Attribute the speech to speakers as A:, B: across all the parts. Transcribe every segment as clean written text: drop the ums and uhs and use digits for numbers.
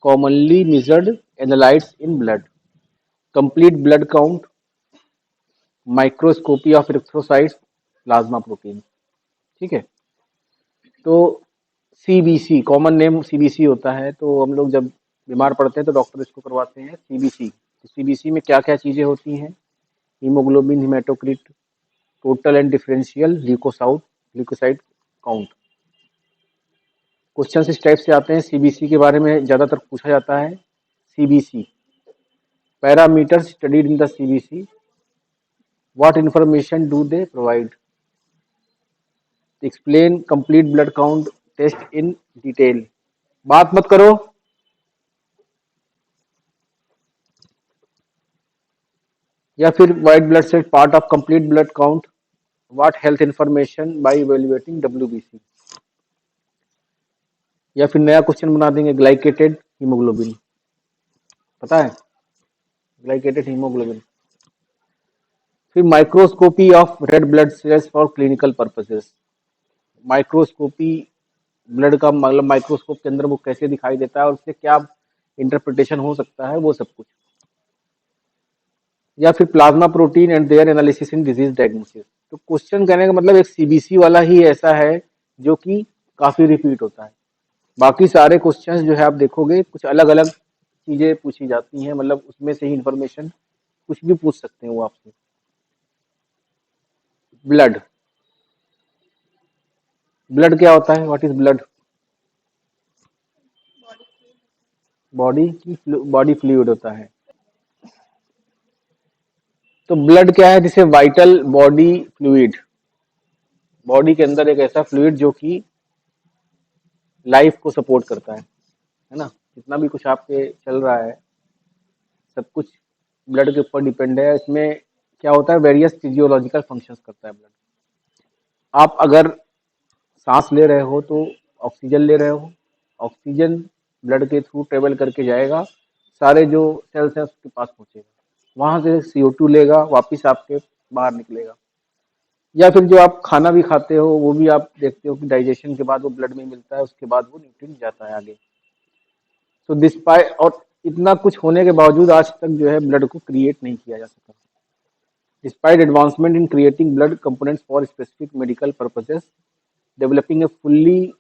A: commonly measured analytes in blood, complete blood count, microscopy of erythrocytes, plasma protein. ठीक है। तो CBC common name CBC होता है। तो हम लोग जब बीमार पड़ते हैं तो डॉक्टर इसको करवाते हैं सीबीसी। तो सीबीसी में क्या क्या चीजें होती हैं? Hemoglobin, hematocrit, total and differential leukocyte count. Question इस टाइप से आते हैं। सीबीसी के बारे में ज्यादातर पूछा जाता है। CBC parameters studied in the CBC, what information do they provide, explain complete blood count test in detail. बात मत करो। या फिर white blood cell part of complete blood count, what health information by evaluating WBC. या फिर नया question बना देंगे ग्लाइकेटेड हीमोग्लोबिन। पता है ग्लाइकेटेड हीमोग्लोबिन। फिर microscopy of red blood cells for clinical purposes. Microscopy blood का मतलब माइक्रोस्कोप के अंदर वो कैसे दिखाई देता है और उससे क्या इंटरप्रिटेशन हो सकता है, वो सब कुछ। या फिर plasma protein and their analysis in disease diagnosis. तो क्वेश्चन कहने का मतलब एक सीबीसी वाला ही ऐसा है जो कि काफी रिपीट होता है। बाकी सारे क्वेश्चंस जो है आप देखोगे कुछ अलग अलग चीजें पूछी जाती हैं, मतलब उसमें से ही इंफॉर्मेशन कुछ भी पूछ सकते हैं वो आपसे। ब्लड, ब्लड क्या होता है? What is blood? Body fluid होता है। तो ब्लड क्या है? जिसे वाइटल बॉडी फ्लूइड, बॉडी के अंदर एक ऐसा फ्लूइड जो कि लाइफ को सपोर्ट करता है ना। जितना भी कुछ आपके चल रहा है सब कुछ ब्लड के ऊपर डिपेंड है। इसमें क्या होता है? वेरियस फिजियोलॉजिकल फंक्शंस करता है ब्लड। आप अगर सांस ले रहे हो तो ऑक्सीजन ले रहे हो, ऑक्सीजन ब्लड के थ्रू ट्रेवल करके जाएगा, सारे जो सेल्स हैं उसके पास पहुंचेगा, वहां से CO2 लेगा, वापिस आपके बाहर निकलेगा। या फिर जो आप खाना भी खाते हो वो भी आप देखते हो कि डाइजेशन के बाद वो ब्लड में मिलता है, उसके बाद वो न्यूट्रिएंट जाता है आगे। तो डिस्पाइट और इतना कुछ होने के बावजूद आज तक जो है ब्लड को क्रिएट नहीं किया जा सका। Despite advancement in creating blood components for specific medical purposes, developing a fully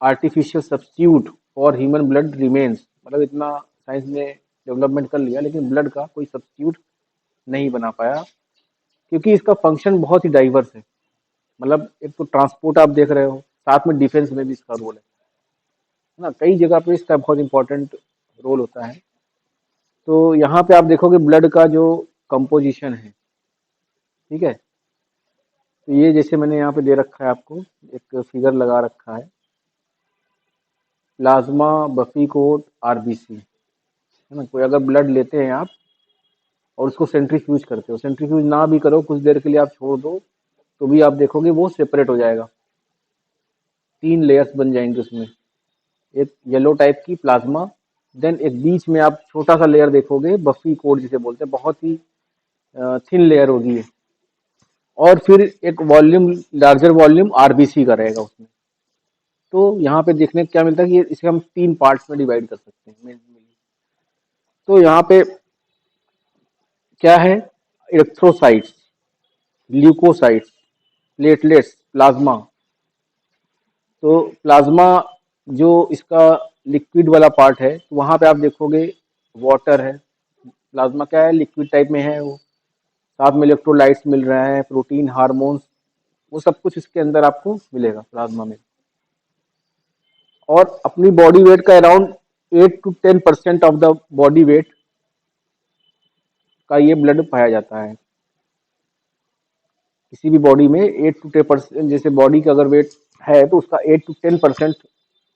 A: artificial substitute for human blood remains. मतलब इतना साइंस ने डेवलपमेंट कर लिया लेकिन ब्लड का कोई सब्स्टिट्यूट नहीं बना पाया, क्योंकि इसका फंक्शन बहुत ही डाइवर्स है। मतलब एक तो ट्रांसपोर्ट आप देख रहे हो, साथ में डिफेंस में भी इसका रोल है ना। कई जगह पे इसका बहुत इंपॉर्टेंट रोल होता है। तो यहाँ पे आप देखोगे ब्लड का जो कंपोजिशन है, ठीक है। तो ये जैसे मैंने यहाँ पे दे रखा है आपको, एक फिगर लगा रखा है, प्लाज्मा, बफी कोट, आरबीसी, है ना। कोई अगर ब्लड लेते हैं आप और उसको सेंट्रीफ्यूज करते हो, सेंट्रीफ्यूज ना भी करो, कुछ देर के लिए आप छोड़ दो, तो भी आप देखोगे वो सेपरेट हो जाएगा। 3 लेयर्स बन जाएंगे उसमें। एक येलो टाइप की प्लाज्मा, देन एक बीच में आप छोटा सा लेयर देखोगे, बफी कोट जिसे बोलते हैं, बहुत ही थिन लेयर होगी ये। और फिर एक वॉल्यूम, लार्जर वॉल्यूम आरबीसी का रहेगा उसमें। तो यहाँ पे देखने को क्या मिलता है कि इसे हम 3 पार्ट्स में डिवाइड कर सकते हैं मेनली। तो यहाँ पे क्या है? इलेक्ट्रोसाइट्स, ल्यूकोसाइट्स, प्लेटलेट्स, प्लाज्मा। तो प्लाज्मा जो इसका लिक्विड वाला पार्ट है, तो वहां पे आप देखोगे वाटर है। प्लाज्मा क्या है? लिक्विड टाइप में है वो। साथ में इलेक्ट्रोलाइट्स मिल रहा है, प्रोटीन, हार्मोन्स, वो सब कुछ इसके अंदर आपको मिलेगा प्लाज्मा में। और अपनी बॉडी वेट का around 8 to 10% of the body weight का ये ब्लड पाया जाता है। किसी भी बॉडी में 8 to 10%, जैसे बॉडी का अगर वेट है तो उसका 8 to 10%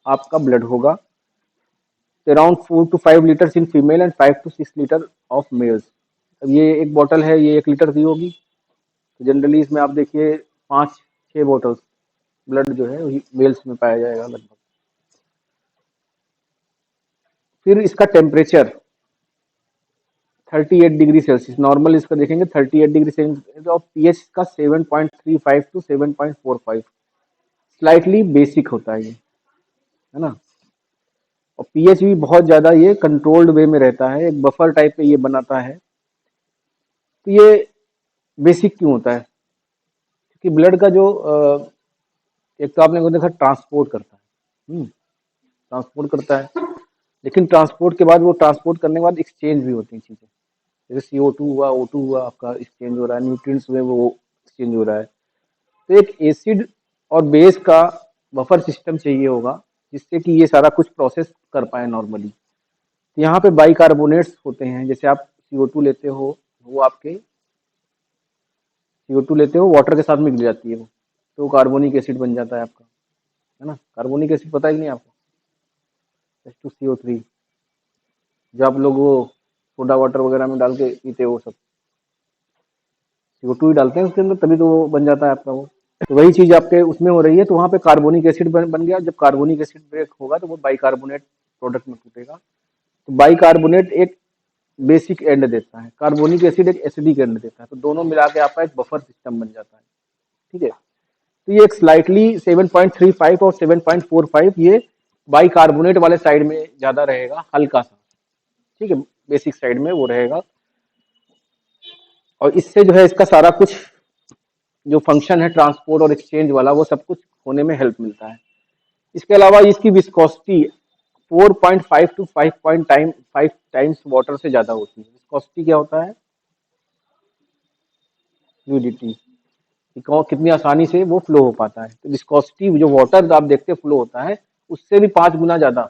A: आपका ब्लड होगा। Around 4 to 5 litres in female and 5 to 6 litre of males. अब ये एक बॉटल है, ये 1 लीटर की होगी, तो जनरली इसमें आप देखिए 5-6 बोतल्स ब्लड जो है मेल्स में पाया जाएगा लगभग। फिर इसका टेम्परेचर 38 डिग्री सेल्सियस, नॉर्मल इसका देखेंगे 38 डिग्री सेल्सियस, और पीएच का 7.35 to 7.45, स्लाइटली बेसिक होता है ये, है ना। और पीएच भी बहुत ज्यादा ये कंट्रोल्ड वे में रहता है, एक बफर टाइप पे ये बनाता है। तो ये बेसिक क्यों होता है? क्योंकि ब्लड का जो एक तो आपने को देखा ट्रांसपोर्ट करता है, ट्रांसपोर्ट करता है, लेकिन ट्रांसपोर्ट के बाद वो ट्रांसपोर्ट करने के बाद एक्सचेंज भी होती हैं चीजें, जैसे CO2 हुआ, O2 हुआ, आपका एक्सचेंज हो रहा है, न्यूट्रिएंट्स हुए वो एक्सचेंज हो रहा है। तो एक एसिड और बेस का बफर सिस्टम चाहिए होगा जिससे कि ये सारा कुछ प्रोसेस कर पाए नॉर्मली। तो यहाँ पे बाइकार्बोनेट्स होते हैं, जैसे आप CO2 लेते हो, वो आपके CO2 लेते हो, वाटर के साथ मिल जाती है वो, तो कार्बोनिक एसिड बन जाता है आपका, है ना। कार्बोनिक एसिड पता ही नहीं आपको? H2CO3, जो आप लोग वो सोडा वाटर वगैरह में डाल के पीते हो, सब CO2 ही डालते हैं उसके अंदर, तभी तो वो बन जाता है आपका वो। तो वही चीज आपके उसमें हो रही है, तो वहां पे कार्बोनिक एसिड बन गया। जब कार्बोनिक एसिड ब्रेक होगा तो वो बाइकार्बोनेट प्रोडक्ट में टूटेगा। तो बाइकार्बोनेट एक बेसिक एंड देता है, कार्बोनिक एसिड एक एसिडिक एंड देता है, तो दोनों मिला के आपका एक बफर सिस्टम बन जाता है। ठीक है, तो ये एक स्लाइटली 7.35 और 7.45 ये बाइकार्बोनेट वाले साइड में ज्यादा रहेगा, हल्का सा। ठीक है, बेसिक साइड में वो रहेगा, और इससे जो है इसका सारा कुछ जो फंक्शन है ट्रांसपोर्ट और एक्सचेंज वाला, वो सब कुछ होने में हेल्प मिलता है। इसके अलावा इसकी विस्कोसिटी 4.5 to 5 टाइम्स वाटर से ज्यादा होती है। विस्कोसिटी क्या होता है? फ्लूइडिटी, कितनी आसानी से वो फ्लो हो पाता है। तो विस्कोसिटी जो वाटर आप देखते फ्लो होता है, उससे भी 5 गुना ज्यादा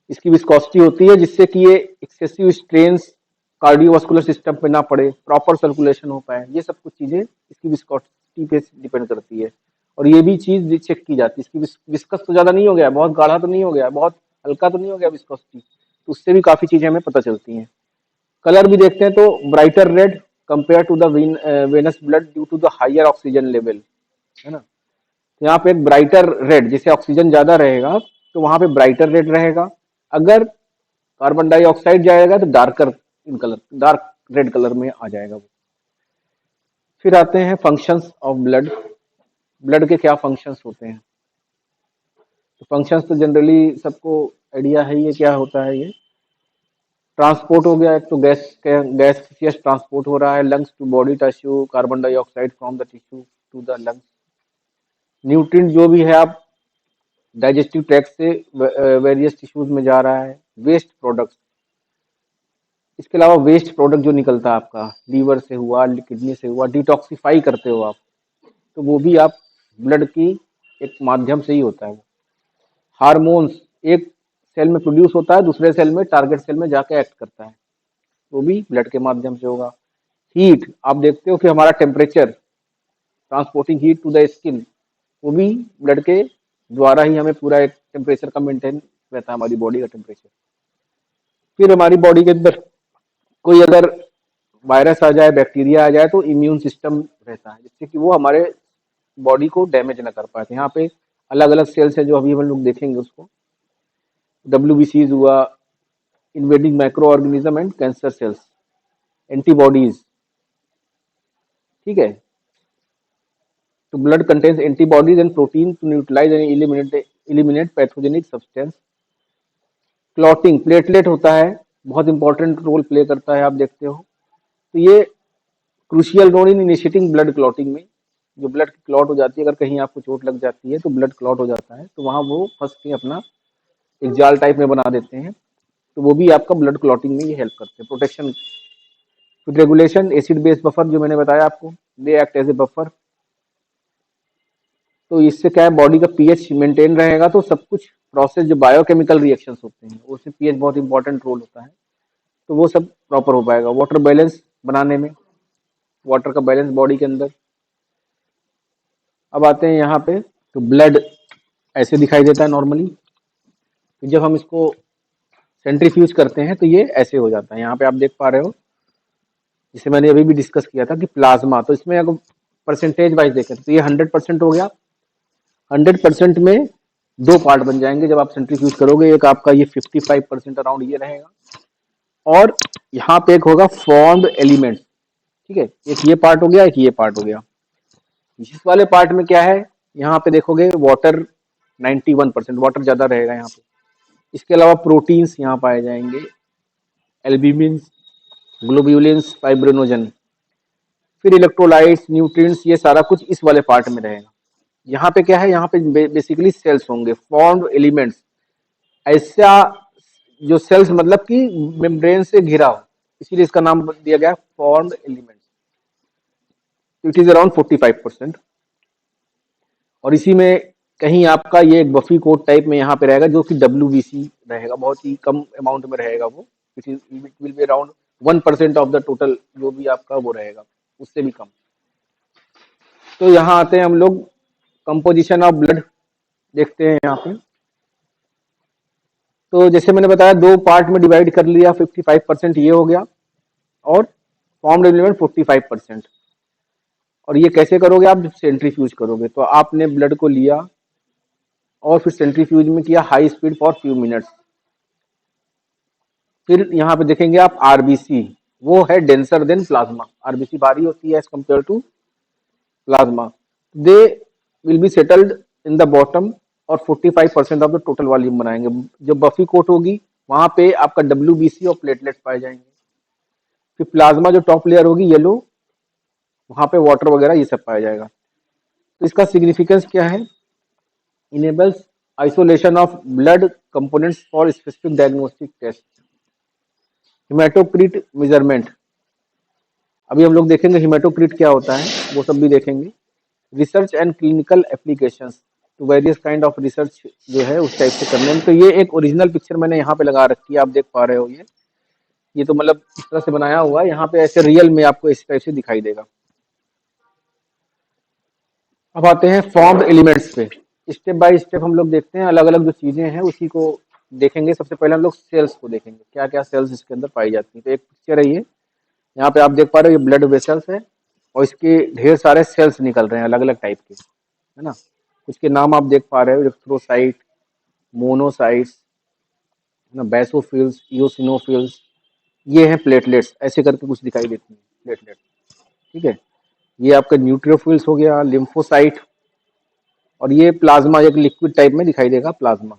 A: इसकी विस्कोसिटी होती है, जिससे कि ये एक्सेसिव स्ट्रेन्स कार्डियोवास्कुलर सिस्टम पे ना पड़े, प्रॉपर सर्कुलेशन हो पाए। ये सब कुछ चीजें इसकी विस्कोसिटी पे डिपेंड करती है। और ये भी चीज चेक की जाती है, इसकी विस्कस तो ज्यादा नहीं हो गया, बहुत गाढ़ा तो नहीं हो गया, बहुत हल्का तो नहीं हो गया विस्कोसिटी, तो उससे भी काफी चीजें हमें पता चलती हैं। कलर भी देखते हैं तो brighter red compare to the venous blood due to the higher oxygen level, है ना। तो यहाँ पे एक ब्राइटर रेड, जिसे ऑक्सीजन ज्यादा रहेगा तो वहां पे ब्राइटर रेड रहेगा। अगर कार्बन डाइऑक्साइड जाएगा तो darker in colour, dark red colour में आ जाएगा वो। फिर आते हैं फंक्शंस ऑफ ब्लड। ब्लड के क्या फंक्शंस होते हैं? तो फंक्शंस तो जनरली सबको आइडिया है ये क्या होता है। ये ट्रांसपोर्ट हो गया, एक तो गैस ट्रांसपोर्ट हो रहा है lungs to body tissue, carbon dioxide from the tissue to the lungs. Nutrient जो भी है आप डाइजेस्टिव ट्रैक्ट से वेरियस टिश्यूज में जा रहा है। वेस्ट प्रोडक्ट्स, इसके अलावा वेस्ट प्रोडक्ट जो निकलता है आपका लीवर से हुआ, किडनी से हुआ, डिटॉक्सिफाई करते हो आप, तो वो भी आप ब्लड की एक माध्यम से ही होता है। हार्मोन्स एक सेल में प्रोड्यूस होता है, दूसरे सेल में टारगेट सेल में जाके एक्ट करता है, वो भी ब्लड के माध्यम से होगा। हीट, आप देखते हो कि हमारा temperature, transporting heat to the skin, वो भी ब्लड के द्वारा ही हमें पूरा एक टेम्परेचर का मेंटेन रहता है, हमारी बॉडी का टेम्परेचर। फिर हमारी बॉडी के अंदर कोई अगर वायरस आ जाए, बैक्टीरिया आ जाए, तो इम्यून सिस्टम रहता है जिससे कि वो हमारे बॉडी को डैमेज ना कर पाए। तो यहाँ पे अलग अलग सेल्स है जो अभी हम लोग देखेंगे उसको। WBCs हुआ, invading micro organism and cancer cells, antibodies. ठीक है, तो blood contains antibodies and protein to neutralise and eliminate pathogenic substance. Clotting, platelet होता है, बहुत इंपॉर्टेंट रोल प्ले करता है, आप देखते हो। तो ये crucial role in initiating blood clotting में, जो ब्लड क्लॉट हो जाती है, अगर कहीं आपको चोट लग जाती है तो ब्लड क्लॉट हो जाता है, तो वहां वो फंस के अपना एक जाल टाइप में बना देते हैं, तो वो भी आपका ब्लड क्लॉटिंग में ये हेल्प करते हैं, प्रोटेक्शन। फिर रेगुलेशन, एसिड बेस बफर जो मैंने बताया आपको, they act as a buffer. तो इससे क्या है, बॉडी का पीएच मेंटेन रहेगा, तो सब कुछ प्रोसेस जो बायोकेमिकल रिएक्शंस होते हैं उसमें पीएच बहुत इंपॉर्टेंट रोल होता है, तो वो सब प्रॉपर हो पाएगा। वाटर बैलेंस बनाने में, वाटर का बैलेंस बॉडी के अंदर। अब आते हैं यहाँ पे, तो ब्लड ऐसे दिखाई देता है नॉर्मली, तो जब हम इसको सेंट्रीफ्यूज करते हैं तो ये ऐसे हो जाता है। यहाँ पे आप देख पा रहे हो, जिसे मैंने अभी भी डिस्कस किया था कि प्लाज्मा, तो इसमें अगर परसेंटेज वाइज देखें तो ये 100% हो गया। 100% में दो पार्ट बन जाएंगे जब आप सेंट्रीफ्यूज करोगे, एक आपका ये 55% अराउंड ये रहेगा, और यहाँ पे एक होगा फॉर्म्ड एलिमेंट। ठीक है, एक ये पार्ट हो गया, एक ये पार्ट हो गया। जिस वाले पार्ट में क्या है, यहाँ पे देखोगे वाटर 91%, वाटर ज्यादा रहेगा यहाँ पे। इसके अलावा प्रोटीन्स यहाँ पाए जाएंगे, एल्ब्यूमिन, ग्लोब्यूलिन्स, फाइब्रिनोजन। फिर इलेक्ट्रोलाइट्स, न्यूट्रिएंट्स, ये सारा कुछ इस वाले पार्ट में रहेगा। यहाँ पे क्या है, यहाँ पे बेसिकली सेल्स होंगे, फॉर्म्ड एलिमेंट्स। ऐसा जो सेल्स मतलब कि मेम्ब्रेन से घिरा हो, इसीलिए इसका नाम दिया गया formed elements. It is around 45%। और इसी में कहीं आपका ये एक बफी कोट टाइप में यहाँ पे रहेगा, जो कि WBC रहेगा, बहुत ही कम अमाउंट में रहेगा वो। It will be around 1% of the total, जो भी आपका वो रहेगा, उससे भी कम। तो यहाँ आते हैं हम लोग, कंपोजिशन ऑफ ब्लड देखते हैं यहाँ पे। तो जैसे मैंने बताया, दो पार्ट में डिवाइड कर लिया, 55% ये हो गया, और फॉर्म्ड एलिमेंट 45%। और ये कैसे करोगे आप, जब सेंट्रीफ्यूज करोगे। तो आपने ब्लड को लिया और फिर सेंट्रीफ्यूज में किया high speed for few minutes. फिर यहाँ पे देखेंगे आप आरबीसी, वो है डेंसर देन प्लाज्मा। आरबीसी भारी होती है as compared to plasma. They will be settled in the bottom, और 45% ऑफ द टोटल वॉल्यूम बनाएंगे। जो बफी कोट होगी वहां पे आपका WBC और प्लेटलेट्स पाए जाएंगे। फिर प्लाज्मा जो टॉप लेयर होगी येलो, वहां पे वाटर वगैरह ये सब पाया जाएगा। तो इसका सिग्निफिकेंस क्या है, enables isolation of blood components for specific diagnostic test. Hematocrit measurement, अभी हम लोग देखेंगे हिमेटोक्रिट क्या होता है, वो सब भी देखेंगे। रिसर्च एंड क्लिनिकल एप्लीकेशंस, तो वेरियस काइंड ऑफ रिसर्च जो है उस टाइप से करने में। तो ये एक ओरिजिनल पिक्चर मैंने यहाँ पे लगा रखी है, आप देख पा रहे हो। ये तो मतलब इस तरह से बनाया हुआ है, यहाँ पे ऐसे रियल में आपको इस टाइप से दिखाई देगा। अब आते हैं फॉर्म्ड एलिमेंट्स पे, स्टेप बाय स्टेप हम लोग देखते हैं, अलग अलग जो चीजें हैं उसी को देखेंगे। सबसे पहले हम लोग सेल्स को देखेंगे, क्या क्या सेल्स इसके अंदर पाई जाती हैं। तो एक पिक्चर है ये, यहाँ पे आप देख पा रहे हो, ये ब्लड वेसल्स है, और इसके ढेर सारे सेल्स निकल रहे हैं अलग अलग टाइप के, है ना। कुछ के नाम आप देख पा रहे हो, इलेक्ट्रोसाइट, मोनोसाइट्स, है ना, बेसोफिल्स, इओसिनोफिल्स। ये हैं प्लेटलेट्स, ऐसे करके कुछ दिखाई देती हैं प्लेटलेट। ठीक है, ये आपका न्यूट्रोफिल्स हो गया, लिम्फोसाइट, और ये प्लाज्मा एक लिक्विड टाइप में दिखाई देगा, प्लाज्मा।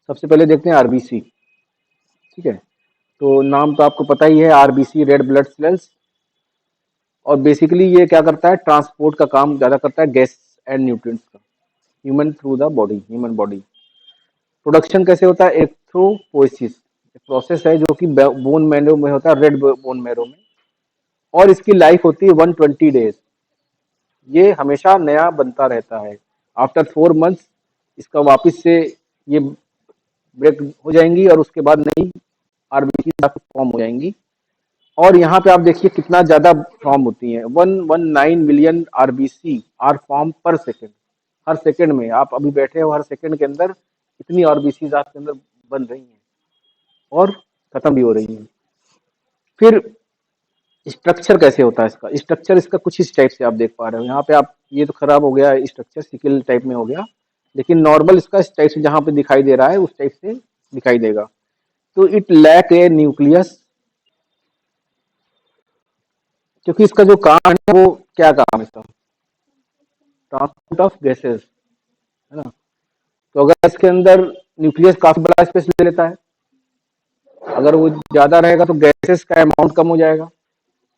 A: सबसे पहले देखते हैं आरबीसी। ठीक है, तो नाम तो आपको पता ही है, आरबीसी रेड ब्लड सेल्स। और बेसिकली ये क्या करता है, ट्रांसपोर्ट का काम ज्यादा करता है, गैस एंड न्यूट्रिएंट्स का, human through the body, human body. Production कैसे होता है, एथ्रोपोइसिस प्रोसेस है, जो कि बोन मैरो में होता है, रेड बोन मैरो में। और इसकी लाइफ होती है 120 डेज, ये हमेशा नया बनता रहता है। आफ्टर 4 मंथ्स इसका वापस से ये ब्रेक हो जाएंगी, और उसके बाद नई आरबीसी फॉर्म हो जाएंगी। और यहाँ पे आप देखिए कितना ज्यादा फॉर्म होती हैं, 119 मिलियन आरबीसी आर फॉर्म पर सेकेंड। हर सेकेंड में आप अभी बैठे हो, हर सेकेंड के अंदर इतनी आरबीसी आपके अंदर बन रही हैं और खत्म भी हो रही हैं। फिर स्ट्रक्चर कैसे होता है इसका, स्ट्रक्चर इसका कुछ इस टाइप से आप देख पा रहे हो। यहाँ पे आप, ये तो खराब हो गया स्ट्रक्चर, सिकल टाइप में हो गया, लेकिन नॉर्मल इसका इस टाइप से जहाँ पे दिखाई दे रहा है उस टाइप से दिखाई देगा। तो इट लैक ए न्यूक्लियस, क्योंकि इसका जो काम है ना, वो क्या काम है इसका, ट्रांसपोर्ट ऑफ गैसेस, है ना। तो अगर इसके अंदर न्यूक्लियस काफी बड़ा स्पेस ले लेता है, अगर वो ज्यादा रहेगा तो गैसेस का अमाउंट कम हो जाएगा।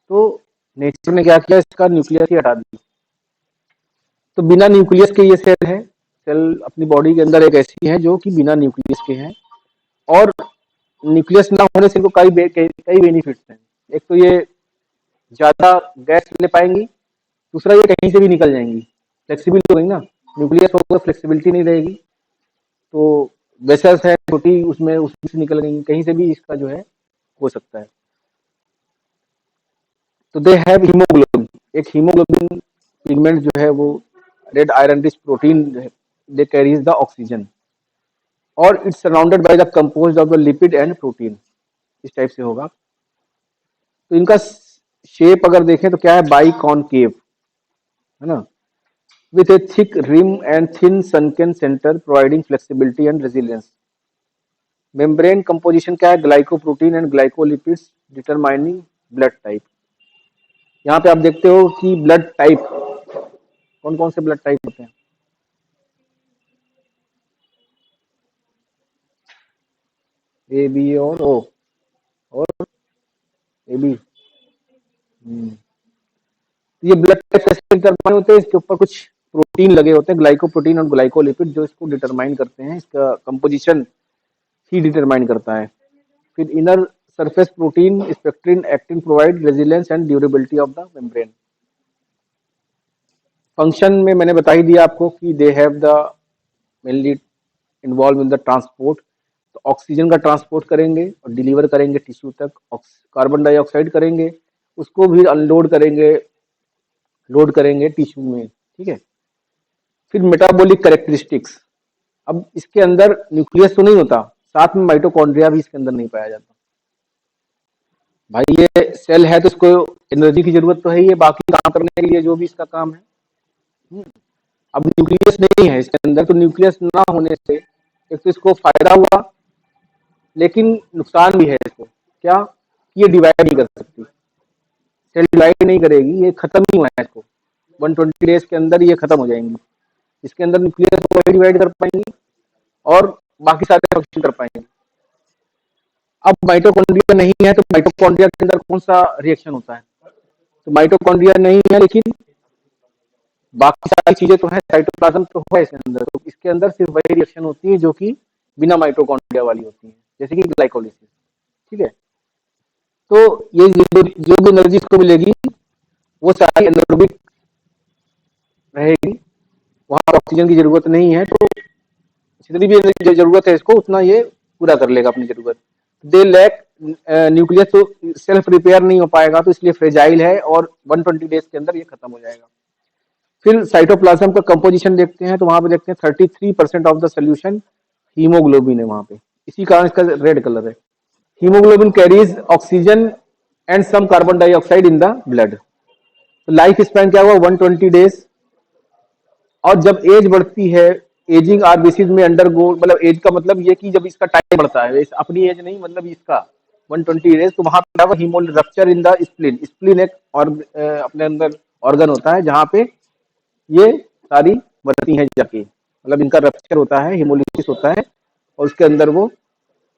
A: तो नेचर ने क्या किया, इसका न्यूक्लियस ही हटा दिया। तो बिना न्यूक्लियस के ये सेल है, सेल अपनी बॉडी के अंदर एक ऐसी है जो कि बिना न्यूक्लियस के हैं। और न्यूक्लियस ना होने से इनको कई बेनिफिट्स हैं। एक तो ये ज्यादा गैस ले पाएंगी, दूसरा ये कहीं से भी निकल जाएंगी, फ्लेक्सिबल हो गई ना। न्यूक्लियस होगा, फ्लेक्सिबिलिटी नहीं रहेगी, तो वेसल्स है छोटी, उसमें उसमें से निकल गई, कहीं से भी इसका जो है हो सकता है। तो दे हैव हीमोग्लोबिन, एक हीमोग्लोबिन पिगमेंट जो है वो red iron rich protein, they carries the oxygen, और its surrounded by the composed of the lipid and protein, इस टाइप से होगा। तो इनका शेप अगर देखें तो क्या है, बाई कॉनकेव, है ना, with a thick rim and thin sunken center providing flexibility and resilience. Membrane composition क्या है, glycoprotein and glycolipids determining blood type. यहाँ पे आप देखते हो कि ब्लड टाइप, कौन कौन से ब्लड टाइप होते हैं। ए बी और ओ, और ए बी। ये ब्लड टेस्ट कैसे डिटरमाइन होते हैं, इसके ऊपर कुछ प्रोटीन लगे होते हैं, ग्लाइकोप्रोटीन और ग्लाइकोलिपिड, जो इसको डिटरमाइन करते हैं, इसका कंपोजिशन ही डिटरमाइन करता है। फिर inner surface protein spectrin actin provide resilience and durability of the membrane. Function में मैंने बता ही दिया आपको कि दे have the mainly involve in the transport. तो ऑक्सीजन का ट्रांसपोर्ट करेंगे और डिलीवर करेंगे टिश्यू तक, कार्बन डाइऑक्साइड करेंगे, उसको भी अनलोड करेंगे, लोड करेंगे टिश्यू में, ठीक है। फिर मेटाबॉलिक कैरेक्टरिस्टिक्स, अब इसके अंदर न्यूक्लियस तो नहीं होता, साथ में माइटोकॉन्ड्रिया भी इसके अंदर नहीं पाया जाता। भाई ये सेल है तो इसको एनर्जी की जरूरत तो है ही है, बाकी काम करने के लिए जो भी इसका काम है। अब न्यूक्लियस नहीं है इसके अंदर, तो न्यूक्लियस ना होने से एक तो इसको फायदा हुआ, लेकिन नुकसान भी है इसको। क्या? ये डिवाइड नहीं कर सकती, सेल डिवाइड नहीं करेगी, ये खत्म ही हुआ है इसको, 120 डेज के अंदर ये खत्म हो जाएंगी। इसके अंदर न्यूक्लियस को वही डिवाइड कर पाएंगी और बाकी सारे फंक्शन कर पाएंगे। अब माइटोकॉन्ड्रिया नहीं है, तो माइटोकॉन्ड्रिया के अंदर कौन सा रिएक्शन होता है? तो माइटोकॉन्ड्रिया नहीं है, लेकिन बाकी सारी चीजें तो है, साइटोप्लाज्म तो है इसके अंदर, तो इसके अंदर सिर्फ वही रिएक्शन होती है जो कि बिना माइटोकॉन्ड्रिया वाली होती है, जैसे कि ग्लाइकोलिसिस, ठीक है। तो ये जो भी एनर्जी इसको मिलेगी वो सारी एनारोबिक रहेगी, वहां पर ऑक्सीजन की जरूरत नहीं है, तो जितनी भी एनर्जी जरूरत है इसको उतना ये पूरा कर लेगा अपनी जरूरत। दे लैक न्यूक्लियस, तो सेल्फ रिपेयर नहीं हो पाएगा, तो इसलिए फ्रेजाइल है और 120 डेज के अंदर ये खत्म हो जाएगा। फिर साइटोप्लाज्म का कंपोजिशन देखते हैं, तो वहां पे देखते हैं 33% ऑफ द सोल्यूशन हीमोग्लोबिन है वहां पे, इसी कारण इसका रेड कलर है। Haemoglobin carries oxygen and some carbon dioxide in the blood. तो लाइफ स्पैन क्या हुआ? 120 डेज। और जब एज बढ़ती है, एजिंग आरबीसीज में अंडरगो, मतलब एज का मतलब ये कि जब इसका टाइम बढ़ता है, इस अपनी एज नहीं, मतलब इसका 120 डेज, तो वहां पर हीमोल rupture in the spleen. Spleen एक और अपने अंदर ऑर्गन होता है जहां पे ये सारी बढ़ती हैं जाके, मतलब इनका रप्चर होता है, हीमोलिसिस होता है, और उसके अंदर वो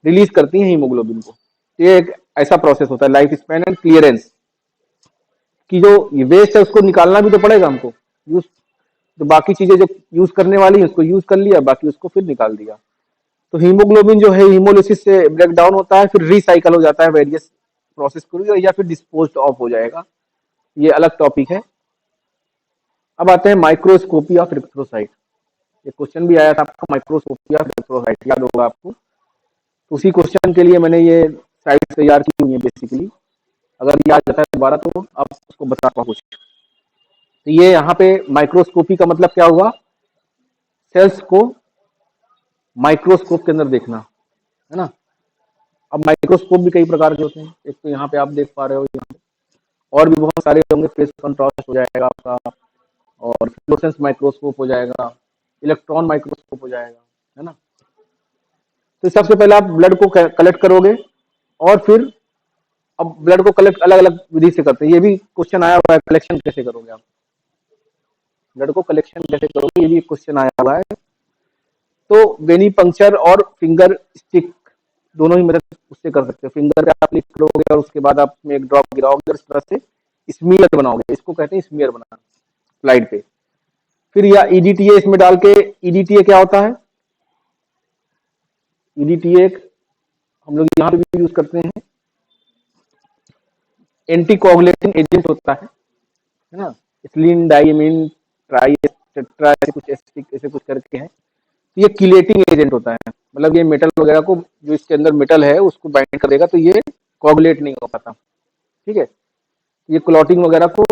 A: रिलीज करती हैं हीमोग्लोबिन को। ये एक ऐसा प्रोसेस होता है लाइफ स्पैन एंड क्लियरेंस की, जो वेस्ट है उसको निकालना भी तो पड़ेगा हमको, यूज, तो बाकी चीजें जो यूज करने वाली है उसको यूज कर लिया, बाकी उसको फिर निकाल दिया। तो हीमोग्लोबिन जो है हीमोलिसिस से ब्रेक डाउन होता है, फिर रिसाइकल हो जाता है वेरियस प्रोसेस को, या फिर डिस्पोज ऑफ हो जाएगा, ये अलग टॉपिक है। अब आते हैं माइक्रोस्कोपी ऑफ इलेक्ट्रोसाइट। ये क्वेश्चन भी आया था आपका, माइक्रोस्कोपी ऑफ इलेक्ट्रोसाइट, याद होगा आपको। तो उसी क्वेश्चन के लिए मैंने ये साइट तैयार की हुई है बेसिकली, अगर याद जाता है दोबारा तो आप उसको बता पाओ कुछ। तो ये यहाँ पे माइक्रोस्कोपी का मतलब क्या हुआ? सेल्स को माइक्रोस्कोप के अंदर देखना, है ना। अब माइक्रोस्कोप भी कई प्रकार के होते हैं, एक तो यहाँ पे आप देख पा रहे हो, यहाँ पे और भी बहुत सारे होंगे, फेस कंट्रास्ट हो जाएगा आपका, और फ्लोरेसेंस माइक्रोस्कोप हो जाएगा, इलेक्ट्रॉन माइक्रोस्कोप हो जाएगा, है ना। तो सबसे पहले आप ब्लड को कलेक्ट करोगे, और फिर अब ब्लड को कलेक्ट अलग अलग विधि से करते हैं, ये भी क्वेश्चन आया हुआ है, कलेक्शन कैसे करोगे आप, ब्लड को कलेक्शन कैसे करोगे, ये भी क्वेश्चन आया हुआ है। तो वेनी पंक्चर और फिंगर स्टिक दोनों ही मदद उससे कर सकते हो। फिंगर पे आप क्लिक करोगे और उसके बाद आप में एक ड्रॉप गिराओगे और इस तरह से स्मीयर बनाओगे, इसको कहते हैं स्मीयर बनाना, स्लाइड पे। फिर या ईडीटीए इसमें डाल के, ईडीटीए क्या होता है? ईडीटीए हम लोग यहाँ पे भी यूज करते हैं, एंटी कोगुलेटिंग एजेंट होता है ना, इथिलीन डाइमीन ट्राई टेट्रा ऐसे कुछ करके है। तो ये किलेटिंग एजेंट होता है, मतलब ये मेटल वगैरह को, जो इसके अंदर मेटल है उसको बाइंड कर देगा, तो ये कोगुलेट नहीं हो पाता, ठीक है। ये क्लॉटिंग वगैरह को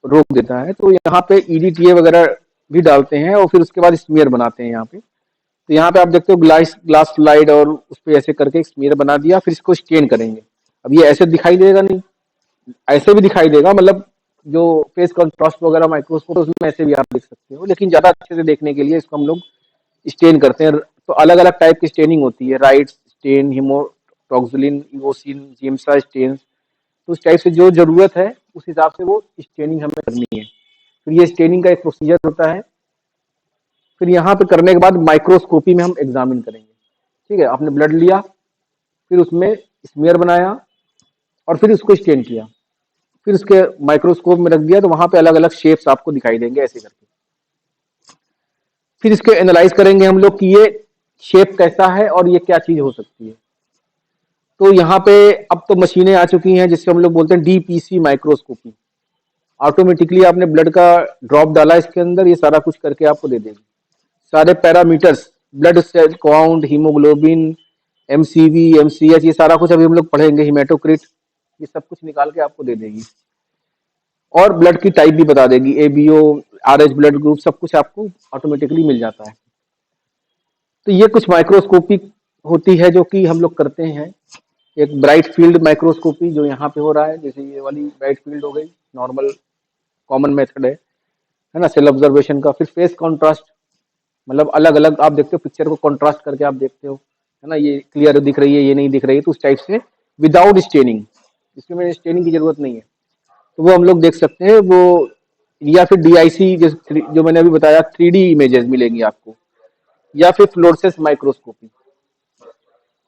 A: रोक देता है। तो यहाँ पे ईडीटीए वगैरह भी डालते हैं, और फिर उसके बाद स्मीयर बनाते हैं यहाँ पे। तो यहाँ पे आप देखते हो ग्लास ग्लास स्लाइड, और उस पर ऐसे करके एक स्मीयर बना दिया, फिर इसको स्टेन करेंगे। अब ये ऐसे दिखाई देगा नहीं, ऐसे भी दिखाई देगा, मतलब जो फेस कंट्रास्ट वगैरह माइक्रोस्कोप उसमें ऐसे भी आप देख सकते हो, लेकिन ज्यादा अच्छे से देखने के लिए इसको हम लोग स्टेन करते हैं। तो अलग अलग टाइप की स्टेनिंग होती है, राइट स्टेन, हिमोटॉक्सिलिन, इवोसिन, जिम्सा स्टेन। तो उस टाइप से जो जरूरत है उस हिसाब से वो स्टेनिंग हमें करनी है। फिर ये स्टेनिंग का एक प्रोसीजर होता है। फिर यहाँ पे करने के बाद माइक्रोस्कोपी में हम एग्जामिन करेंगे, ठीक है। आपने ब्लड लिया, फिर उसमें स्मीयर बनाया और फिर उसको स्टेन किया, फिर उसके माइक्रोस्कोप में रख दिया, तो वहां पे अलग अलग शेप्स आपको दिखाई देंगे ऐसे करके। फिर इसके एनालाइज करेंगे हम लोग कि ये शेप कैसा है और ये क्या चीज हो सकती है। तो यहाँ पे अब तो मशीनें आ चुकी हैं जिससे हम लोग बोलते हैं डीपीसी माइक्रोस्कोपी। ऑटोमेटिकली आपने ब्लड का ड्रॉप डाला इसके अंदर, ये सारा कुछ करके आपको दे देगी। सारे parameters, blood cell count, haemoglobin, MCV, MCH, ये सारा कुछ अभी हम लोग पढ़ेंगे, हिमेटोक्रिट, ये सब कुछ निकाल के आपको दे देगी। और ब्लड की टाइप भी बता देगी, एबीओ, आरएच ब्लड ग्रुप, सब कुछ आपको ऑटोमेटिकली मिल जाता है। तो ये कुछ माइक्रोस्कोपी होती है जो कि हम लोग करते हैं। एक ब्राइट फील्ड माइक्रोस्कोपी जो यहाँ पे हो रहा है, जैसे ये वाली ब्राइट फील्ड हो गई, नॉर्मल कॉमन मेथड है ना, सेल ऑब्जर्वेशन का। फिर फेस कॉन्ट्रास्ट, मतलब अलग अलग आप देखते हो पिक्चर को कॉन्ट्रास्ट करके आप देखते हो, है ना, ये क्लियर दिख रही है, ये नहीं दिख रही है, तो उस टाइप से विदाउट स्टेनिंग, इसमें स्टेनिंग की जरूरत नहीं है, तो वो हम लोग देख सकते हैं वो। या फिर डीआईसी जो मैंने अभी बताया, 3D इमेजेस मिलेंगी आपको, या फिर फ्लोरेसेंस माइक्रोस्कोपी।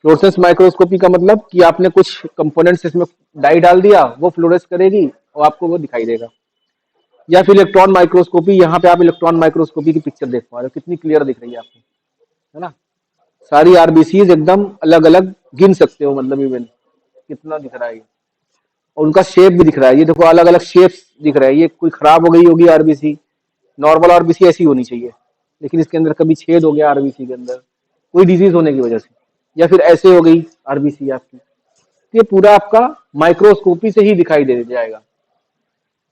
A: फ्लोरेसेंस माइक्रोस्कोपी का मतलब कि आपने कुछ कंपोनेंट्स इसमें डाई डाल दिया, वो फ्लोरेस करेगी और आपको वो दिखाई देगा। या फिर इलेक्ट्रॉन माइक्रोस्कोपी, यहाँ पे आप इलेक्ट्रॉन माइक्रोस्कोपी की पिक्चर देख पा रहे हो, कितनी क्लियर दिख रही है आपको, है ना। सारी आरबीसीज एकदम अलग अलग गिन सकते हो, मतलब इवन कितना दिख रहा है ये। और उनका शेप भी दिख रहा है, ये देखो अलग अलग शेप्स दिख रहा है। ये कोई खराब हो गई होगी आरबीसी, नॉर्मल आरबीसी ऐसी होनी चाहिए, लेकिन इसके अंदर कभी छेद हो गया आरबीसी के अंदर कोई डिजीज होने की वजह से, या फिर ऐसे हो गई आरबीसी आपकी, तो ये पूरा आपका माइक्रोस्कोपी से ही दिखाई दे जाएगा।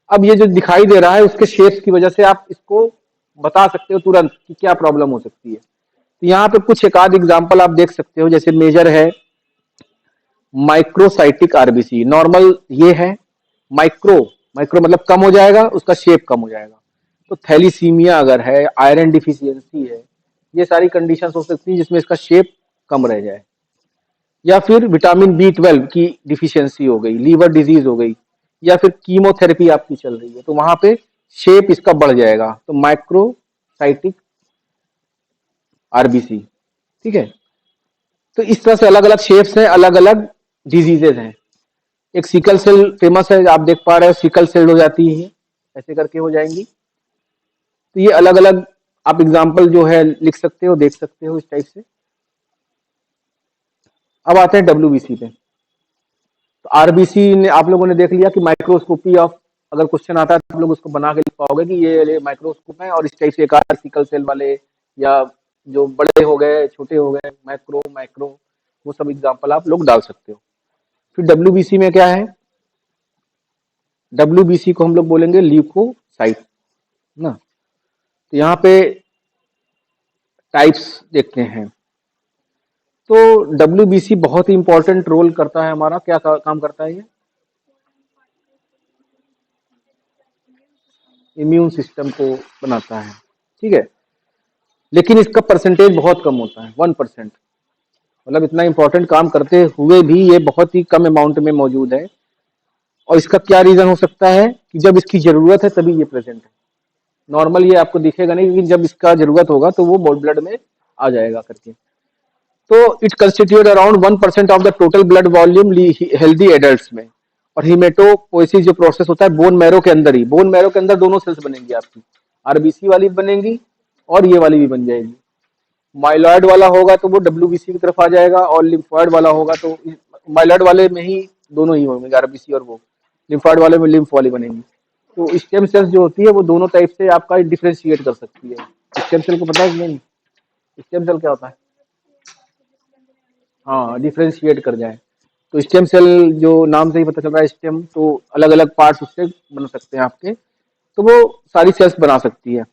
A: अब ये जो दिखाई दे रहा है उसके शेप्स की वजह से आप इसको बता सकते हो तुरंत कि क्या प्रॉब्लम हो सकती है। तो यहाँ पे कुछ एक आध एग्जाम्पल आप देख सकते हो, जैसे मेजर है माइक्रोसाइटिक आरबीसी, नॉर्मल ये है, माइक्रो, माइक्रो मतलब कम हो जाएगा, उसका शेप कम हो जाएगा। तो थैलीसीमिया अगर है, आयरन डिफिशियंसी है, ये सारी कंडीशंस हो सकती है जिसमें इसका शेप कम रह जाए। या फिर विटामिन B12 की डिफिशियंसी हो गई, लीवर डिजीज हो गई, या फिर कीमोथेरेपी आपकी चल रही है, तो वहां पे शेप इसका बढ़ जाएगा, तो माइक्रोसाइटिक आरबीसी, ठीक है। तो इस तरह से अलग अलग शेप्स हैं, अलग अलग डिजीजेज हैं। एक सिकल सेल फेमस है, आप देख पा रहे हो, सिकल सेल हो जाती है, ऐसे करके हो जाएंगी। तो ये अलग अलग आप एग्जाम्पल जो है लिख सकते हो, देख सकते हो इस टाइप से। अब आते हैं डब्ल्यूबीसी पे। तो आरबीसी ने आप लोगों ने देख लिया कि माइक्रोस्कोपी ऑफ, अगर क्वेश्चन आता है तो आप लोग उसको बना के लिख पाओगे कि ये माइक्रोस्कोप है, और इस टाइप से एक आर सिकल सेल वाले, या जो बड़े हो गए, छोटे हो गए, मैक्रो, माइक्रो, वो सब एग्जाम्पल आप लोग डाल सकते हो। फिर डब्ल्यूबीसी में क्या है, डब्ल्यूबीसी को हम लोग बोलेंगे ल्यूकोसाइट ना। तो यहाँ पे टाइप्स देखते हैं। तो डब्ल्यूबीसी बहुत ही इंपॉर्टेंट रोल करता है हमारा, क्या काम करता है ये, इम्यून सिस्टम को बनाता है, ठीक है। लेकिन इसका परसेंटेज बहुत कम होता है, 1%, मतलब इतना इंपॉर्टेंट काम करते हुए भी ये बहुत ही कम अमाउंट में मौजूद है। और इसका क्या रीजन हो सकता है कि जब इसकी जरूरत है तभी ये प्रेजेंट है। नॉर्मल ये आपको दिखेगा नहीं, लेकिन जब इसका जरूरत होगा तो वो ब्लड में आ जाएगा करके। तो it constitute around 1% of the total blood volume healthy adults में। और हीमेटोपोइसिस जो प्रोसेस होता है बोन मैरो के अंदर ही, बोन मैरो के अंदर दोनों सेल्स बनेंगी आपकी, आरबीसी वाली बनेंगी और ये वाली भी बन जाएगी। माइलॉइड वाला होगा तो वो डब्ल्यूबीसी की तरफ आ जाएगा, और लिम्फॉइड वाला होगा तो माइलॉइड वाले में ही दोनों ही होंगे, आरबीसी और वो, लिम्फॉइड वाले में लिम्फ वाली बनेगी। तो स्टेम सेल्स जो होती है वो दोनों टाइप से आपका डिफ्रेंशिएट कर सकती है। स्टेम सेल को पता है कि नहीं, स्टेम सेल क्या होता है, हाँ, डिफ्रेंशिएट कर जाए। तो स्टेम सेल जो नाम से ही पता चल रहा है, स्टेम, तो अलग अलग पार्ट्स उससे बन सकते हैं आपके, तो वो सारी सेल्स बना सकती है।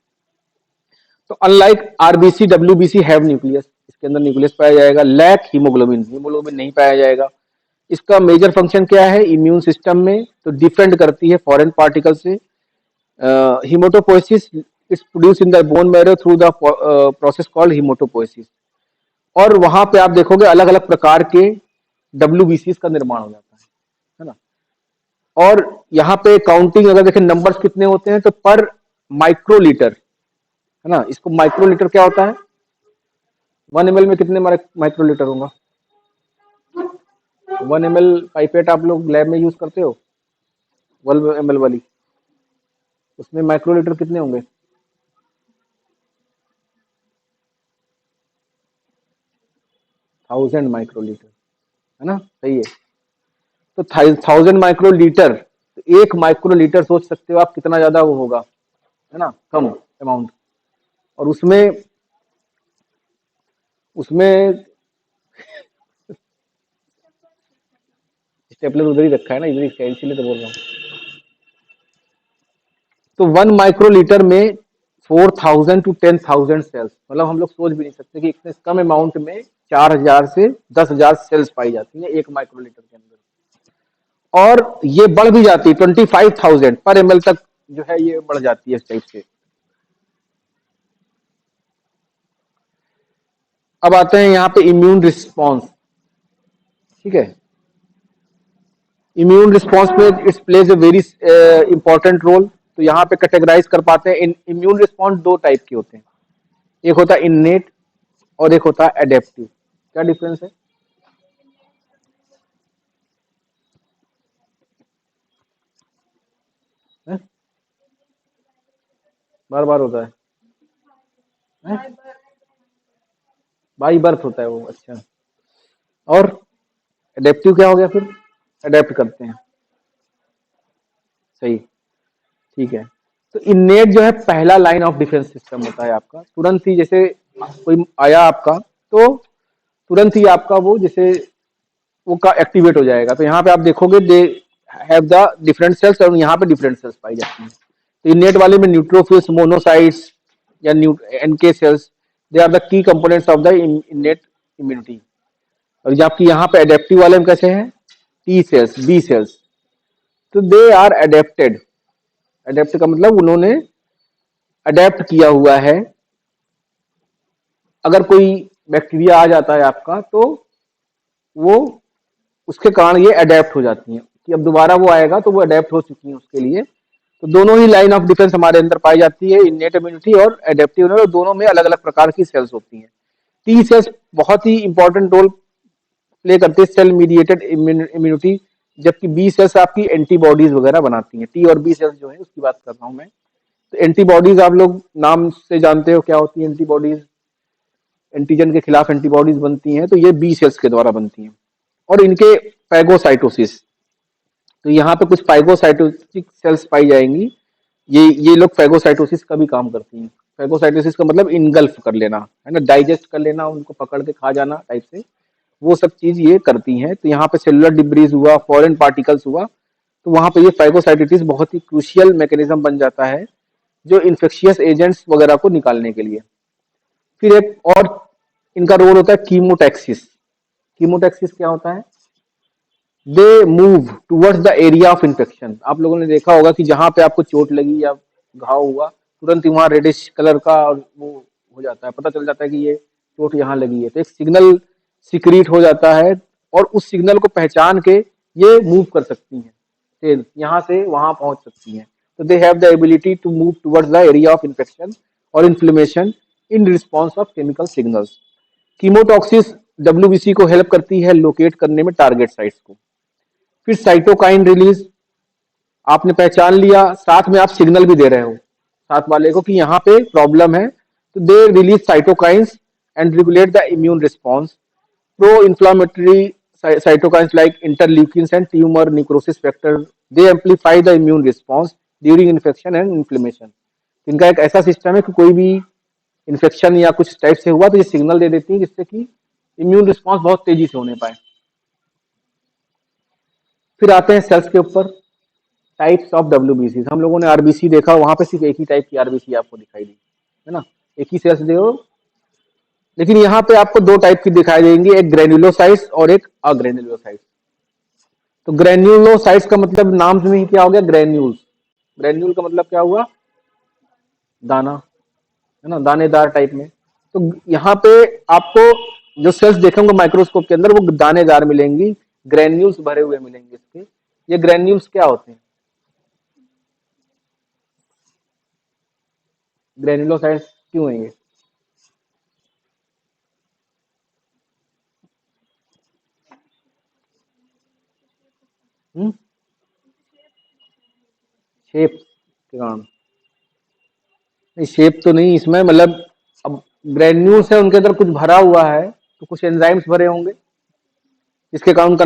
A: तो unlike RBC WBC have nucleus, इसके अंदर न्यूक्लियस पाया जाएगा। लैक हीमोग्लोबिन, हीमोग्लोबिन नहीं पाया जाएगा। इसका मेजर फंक्शन क्या है इम्यून सिस्टम में, तो डिफेंड करती है फॉरेन पार्टिकल से। Hematopoiesis is produce in the bone marrow through the process called hematopoiesis. और वहां पे आप देखोगे अलग अलग प्रकार के डब्ल्यूबीसी का निर्माण हो जाता है ना। और यहाँ पे काउंटिंग अगर देखें नंबर्स कितने होते हैं, तो पर माइक्रोलीटर, है ना, इसको माइक्रोलीटर क्या होता है, 1 ml में कितने माइक्रोलीटर होगा, 1 ml पाइपेट आप लोग लैब में यूज करते हो, 1 ml वाली, उसमें माइक्रोलीटर कितने होंगे? 1000 माइक्रोलीटर, है ना, सही है। तो 1000 माइक्रोलीटर, तो 1 माइक्रोलीटर सोच सकते हो आप कितना ज्यादा वो होगा, है ना, कम अमाउंट। और उसमें उसमें स्टेपलर उधर ही रखा है ना, इधर ही है, इसीलिए तो बोल रहा हूँ। तो 1 माइक्रोलीटर में 4000 to 10,000 सेल्स, मतलब हम लोग सोच भी नहीं सकते कि इतने कम अमाउंट में 4000 से 10,000 सेल्स पाई जाती है 1 माइक्रोलीटर के अंदर। और ये बढ़ भी जाती है 25,000 पर ml तक, जो है ये बढ़ जाती है इस टाइप से। अब आते हैं यहाँ पे इम्यून रिस्पॉन्स, ठीक है। इम्यून रिस्पॉन्स में it's plays a very important role. तो यहाँ पे कैटेगराइज कर पाते हैं, इम्यून रिस्पॉन्स दो टाइप के होते हैं, एक होता है इननेट और एक होता है एडेप्टिव। क्या डिफरेंस है? हैं? बार बार होता है? बाई बर्थ होता है वो, अच्छा। और एडेप्टिव क्या हो गया फिर? अडेप्ट करते हैं, सही, ठीक है। तो इननेट जो है पहला लाइन ऑफ डिफेंस सिस्टम होता है आपका, तुरंत ही जैसे कोई आया आपका, तो तुरंत ही आपका वो जैसे वो का एक्टिवेट हो जाएगा। तो यहाँ पे आप देखोगे दे हैव द डिफरेंट सेल्स, और यहाँ पे डिफरेंट सेल्स पाई जाती हैं। तो इननेट वाले में न्यूट्रोफिल्स, मोनोसाइट्स या NK cells, they are the key components of the innate immunity. और जबकि यहाँ पे एडेप्टिव वाले में कैसे हैं? T cells, B cells. तो दे आर अडेप्टेड, अडेप्ट का मतलब उन्होंने अडेप्ट किया हुआ है। अगर कोई बैक्टीरिया आ जाता है आपका, तो वो उसके कारण ये अडेप्ट हो जाती हैं कि अब दोबारा वो आएगा तो वो अडेप्ट हो चुकी हैं उसके लिए। तो दोनों ही लाइन ऑफ डिफेंस हमारे अंदर पाई जाती है, इननेट इम्यूनिटी और एडेप्टिव इम्यूनिटी, और दोनों में अलग अलग प्रकार की सेल्स होती हैं। टी सेल्स बहुत ही इंपॉर्टेंट रोल प्ले करती है सेल मीडिएटेड इम्यूनिटी, जबकि बी सेल्स आपकी एंटीबॉडीज वगैरह बनाती हैं। टी और बी सेल्स जो है उसकी बात कर रहा हूं मैं। तो एंटीबॉडीज आप लोग नाम से जानते हो क्या होती है एंटीबॉडीज, एंटीजन के खिलाफ एंटीबॉडीज बनती हैं, तो ये बी सेल्स के द्वारा बनती हैं। और इनके पैगोसाइटोसिस, तो यहाँ पे कुछ फाइगोसाइटोसिस सेल्स पाई जाएंगी। ये लोग फैगोसाइटोसिस का भी काम करती हैं। फैगोसाइटोसिस का मतलब इनगल्फ कर लेना, है ना, डाइजेस्ट कर लेना, उनको पकड़ के खा जाना टाइप से, वो सब चीज ये करती हैं। तो यहाँ पे सेलुलर डिब्रीज हुआ, फॉरेन पार्टिकल्स हुआ, तो वहां पे ये फैगोसाइटोसिस बहुत ही क्रूशियल मैकेनिज्म बन जाता है, जो इन्फेक्शियस एजेंट्स वगैरह को निकालने के लिए। फिर एक और इनका रोल होता है कीमोटैक्सिस। कीमोटैक्सिस क्या होता है? They move towards the area of infection. आप लोगों ने देखा होगा कि जहां पे आपको चोट लगी या घाव हुआ, तुरंत ही वहां रेडिश कलर का और वो हो जाता है, पता चल जाता है कि ये चोट यहाँ लगी है। तो एक सिग्नल सिक्रीट हो जाता है, और उस सिग्नल को पहचान के ये मूव कर सकती हैं, सेल यहाँ से वहां पहुंच सकती हैं। तो they have the ability to move towards the area of infection और inflammation in response of chemical signals. Chemotaxis WBC को हेल्प करती है लोकेट करने में टारगेट साइट्स को। फिर साइटोकाइन रिलीज, आपने पहचान लिया, साथ में आप सिग्नल भी दे रहे हो साथ वाले को कि यहाँ पे प्रॉब्लम है, तो they release cytokines and regulate the immune response. Pro inflammatory cytokines like interleukins and tumor necrosis factor, they amplify the immune response during infection and inflammation। इनका एक ऐसा सिस्टम है कि कोई भी इन्फेक्शन या कुछ टाइप से हुआ तो ये सिग्नल दे देती है, जिससे कि इम्यून रिस्पॉन्स बहुत तेजी से होने पाए। फिर आते हैं सेल्स के ऊपर, टाइप्स ऑफ डब्ल्यूबीसी। हम लोगों ने आरबीसी देखा, वहां पे सिर्फ एक ही टाइप की आरबीसी आपको दिखाई दी, है ना, एक ही सेल्स देखो। लेकिन यहाँ पे आपको दो टाइप की दिखाई देंगी, एक ग्रेन्युलोसाइट्स और एक अग्रेन्युलोसाइट्स। तो ग्रेन्युलोसाइट्स का मतलब नाम में ही क्या हो गया, ग्रेन्यूल्स। ग्रेन्यूल का मतलब क्या हुआ? दाना, है ना, दानेदार टाइप में। तो यहाँ पे आपको जो सेल्स देखेंगे माइक्रोस्कोप के अंदर, वो दानेदार मिलेंगी, ग्रेन्यूल्स भरे हुए मिलेंगे इसके। ये ग्रेन्यूल्स क्या होते हैं? ग्रेन्युलोसाइट्स क्यों है ये? शेप के कारण नहीं, शेप तो नहीं इसमें, मतलब अब ग्रेन्यूल्स है, उनके अंदर कुछ भरा हुआ है, तो कुछ एंजाइम्स भरे होंगे जिसके कारण उनका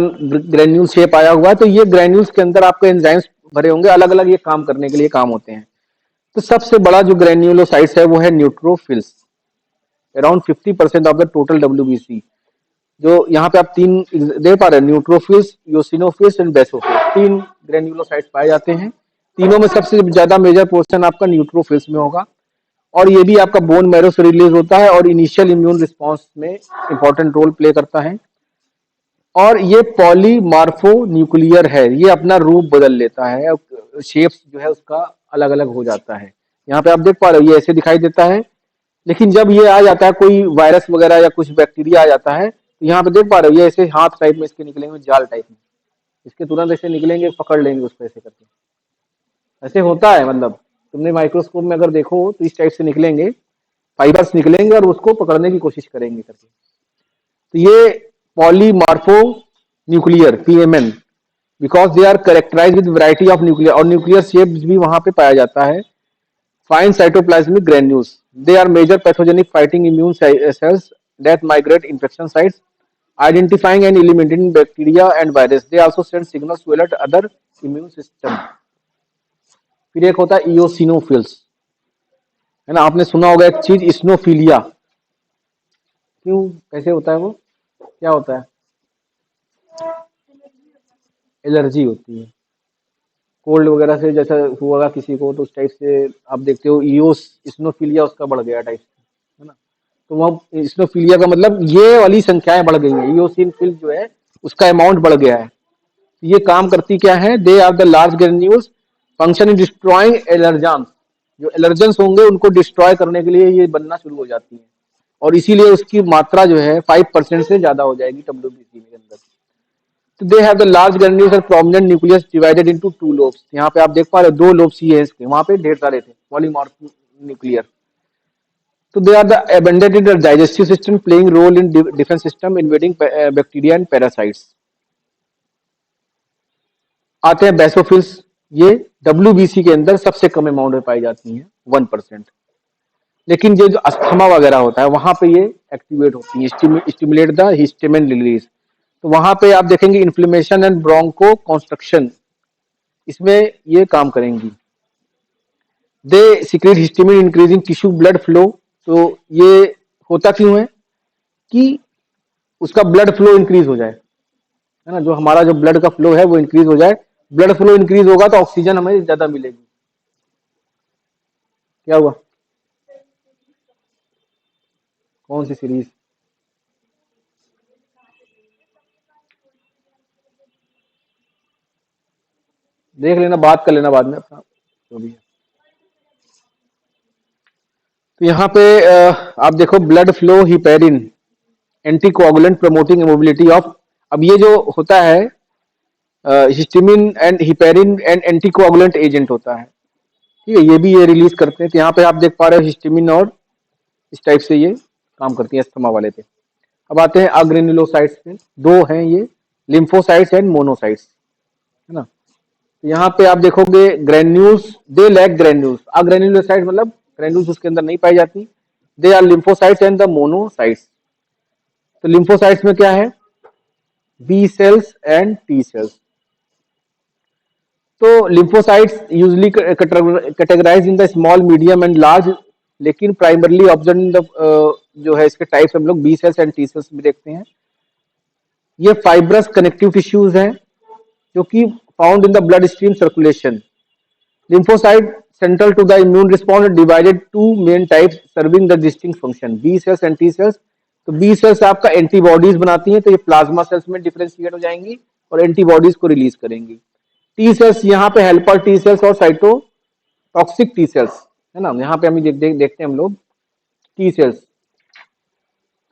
A: ग्रेन्यूल शेप आया हुआ है। तो ये ग्रेन्यूल्स के अंदर आपके एंजाइम्स भरे होंगे, अलग अलग ये काम करने के लिए काम होते हैं। तो सबसे बड़ा जो ग्रेन्यूलोसाइट्स है वो है neutrophils, around 50% of the total WBC. जो यहाँ पे आप तीन दे पा रहे हैं, न्यूट्रोफिल्स, योसिनोफिल्स एंड बेसोफिल्स, तीन ग्रेन्यूलोसाइट्स पाए जाते हैं। तीनों में सबसे ज्यादा मेजर पोर्शन आपका न्यूट्रोफिल्स में होगा, और ये भी आपका बोन मैरो से रिलीज होता है और इनिशियल इम्यून रिस्पॉन्स में इंपॉर्टेंट रोल प्ले करता है। और ये पॉलीमार्फो न्यूक्लियर है, ये अपना रूप बदल लेता है, शेप्स जो है उसका अलग अलग हो जाता है। यहाँ पे आप देख पा रहे हो ये ऐसे दिखाई देता है, लेकिन जब ये आ जाता है कोई वायरस वगैरह या कुछ बैक्टीरिया आ जाता है, तो यहाँ पे देख पा रहे हो ये ऐसे हाथ टाइप में इसके निकलेंगे, जाल टाइप में इसके तुरंत ऐसे निकलेंगे, पकड़ लेंगे उसको ऐसे करके। ऐसे होता है, मतलब तुमने माइक्रोस्कोप में अगर देखो तो इस टाइप से निकलेंगे, फाइबर्स निकलेंगे और उसको पकड़ने की कोशिश करेंगे करके। तो ये polymorpho nuclear PMN, because they are characterize with variety of nuclear, और न्यूक्लियर शेप्स भी वहां पे पाया जाता है। Fine cytoplasmic granules, they are major pathogenic fighting immune cells that migrate infection sites, identifying and eliminating bacteria and virus. They also send signals to alert other immune system. फिर एक होता है इओसिनोफिल्स, है ना, आपने सुना होगा एक चीज इस्नोफिलिया। क्यों, कैसे होता है वो, क्या होता है? एलर्जी होती है कोल्ड वगैरह से, जैसा हुआ किसी को तो उस टाइप से आप देखते हो इओस इस्नोफिलिया उसका बढ़ गया टाइप, है ना। तो वह इस्नोफिलिया का मतलब ये वाली संख्याएं बढ़ गई हैं, इओसिनोफिल जो है उसका अमाउंट बढ़ गया है। ये काम करती क्या है, they are the large granules function in destroying allergen, जो एलर्जेंस होंगे उनको डिस्ट्रॉय करने के लिए ये बनना शुरू हो जाती है, और इसीलिए उसकी मात्रा जो है 5% से ज्यादा हो जाएगी डब्ल्यूबीसी के अंदर। तो they have the large granules and prominent nucleus divided into two lobes. यहाँ पे आप देख पा रहे हो दो लोब्स ही है इसके, वहां पे ढेर सारे थे polymorph nuclear. So they are the abundant in the digestive system, playing role in defense system, invading bacteria and parasites. आते हैं बेसोफिल्स, ये डब्ल्यूबीसी के अंदर सबसे कम अमाउंट में पाई जाती हैं, 1%। लेकिन जो अस्थमा वगैरह होता है वहां पे ये एक्टिवेट होती है, स्टिमुलेट द हिस्टामिन रिलीज। तो वहां पे आप देखेंगे इन्फ्लेमेशन एंड ब्रोंको कॉन्स्ट्रक्शन, इसमें ये काम करेंगी। They secrete histamine increasing tissue blood flow. तो ये होता क्यों है कि उसका ब्लड फ्लो इंक्रीज हो जाए, है ना, जो हमारा जो ब्लड का फ्लो है वो इंक्रीज हो जाए। ब्लड फ्लो इंक्रीज होगा तो ऑक्सीजन हमें ज्यादा मिलेगी। क्या हुआ, कौन सी सीरीज? देख लेना, बात कर लेना बाद में अपना जो भी है। तो यहाँ पे आप देखो blood flow heparin anticoagulant promoting mobility of. अब ये जो होता है histamine and heparin and anticoagulant agent होता है, ठीक है, ये भी ये रिलीज करते हैं। तो यहाँ पे आप देख पा रहे हो हिस्टामिन और इस टाइप से ये काम करती है अस्थमा वाले पे। अब आते हैं अग्रेनुलोसाइट्स पे, दो हैं ये, लिम्फोसाइट्स एंड मोनोसाइट्स, है ना। तो यहाँ पे आप देखोगे granules, they lack granules. Agranulocyte मतलब ग्रेन्यूल्स उसके अंदर नहीं पाई जाती। दे आर लिम्फोसाइट्स एंड द मोनोसाइट्स। तो लिम्फोसाइट्स में क्या है, B cells and T cells. तो lymphocytes usually categorize in the small medium and large, लेकिन प्राइमरली ऑब्जर्व इन द जो है इसके टाइप्स हम लोग B cells and T cells भी देखते हैं। ये फाइब्रस कनेक्टिव टिश्यूज हैं जो कि found in the blood stream circulation. Lymphocyte central to the immune response are divided two main types serving the distinct function, B cells and T cells। तो B cells आपका antibodies बनाती हैं, तो ये plasma cells में differentiate हो जाएंगी और एंटीबॉडीज को रिलीज करेंगी। टी सेल्स यहाँ पे हेल्पर टी सेल्स और साइटोटॉक्सिक टी सेल्स, है ना, यहाँ पे हम देखते हैं हम लोग टी सेल्स।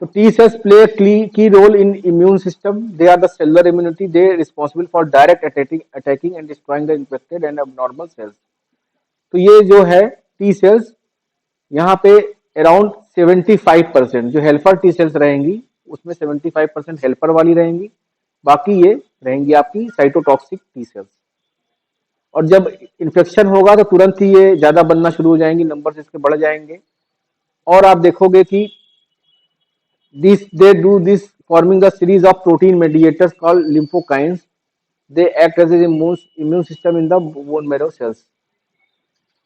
A: तो T cells play key role in immune system, they are the cellular immunity, they responsible for direct attacking and destroying the infected and abnormal cells. तो ये जो है टी सेल्स यहाँ पे अराउंड 75%, जो हेल्पर टी सेल्स रहेंगी उसमें 75% helper वाली रहेंगी, बाकी ये रहेंगी आपकी साइटोटॉक्सिक टी सेल्स। और जब इन्फेक्शन होगा तो तुरंत ही ये ज्यादा बनना शुरू हो जाएंगी, नंबर इसके बढ़ जाएंगे। और आप देखोगे कि this they do this forming a series of protein mediators called lymphokines. They act as an immune system in the bone marrow cells.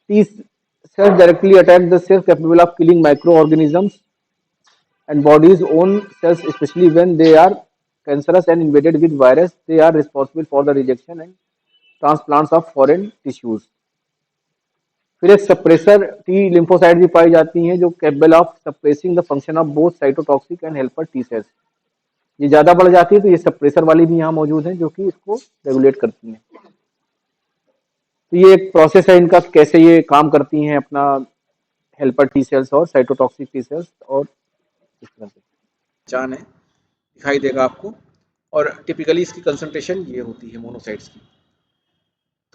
A: These cells directly attack the cells capable of killing microorganisms and body's own cells, especially when they are cancerous and invaded with virus. They are responsible for the rejection and transplants of foreign tissues. फिर एक suppressor T lymphocyte भी पाई जाती हैं जो capable of suppressing the function of both cytotoxic and helper T sales. ये ज्यादा बढ़ जाती है तो ये सप्रेसर वाली भी यहाँ मौजूद है जो कि इसको रेगुलेट करती हैं। तो ये एक प्रोसेस है इनका कैसे ये काम करती हैं अपना हेल्पर टी सेल्स और साइटोटॉक्सिक टी सेल्स और इस तरह से
B: पहचान है, दिखाई देगा आपको। और टिपिकली इसकी कंसंट्रेशन ये होती है मोनोसाइट्स की।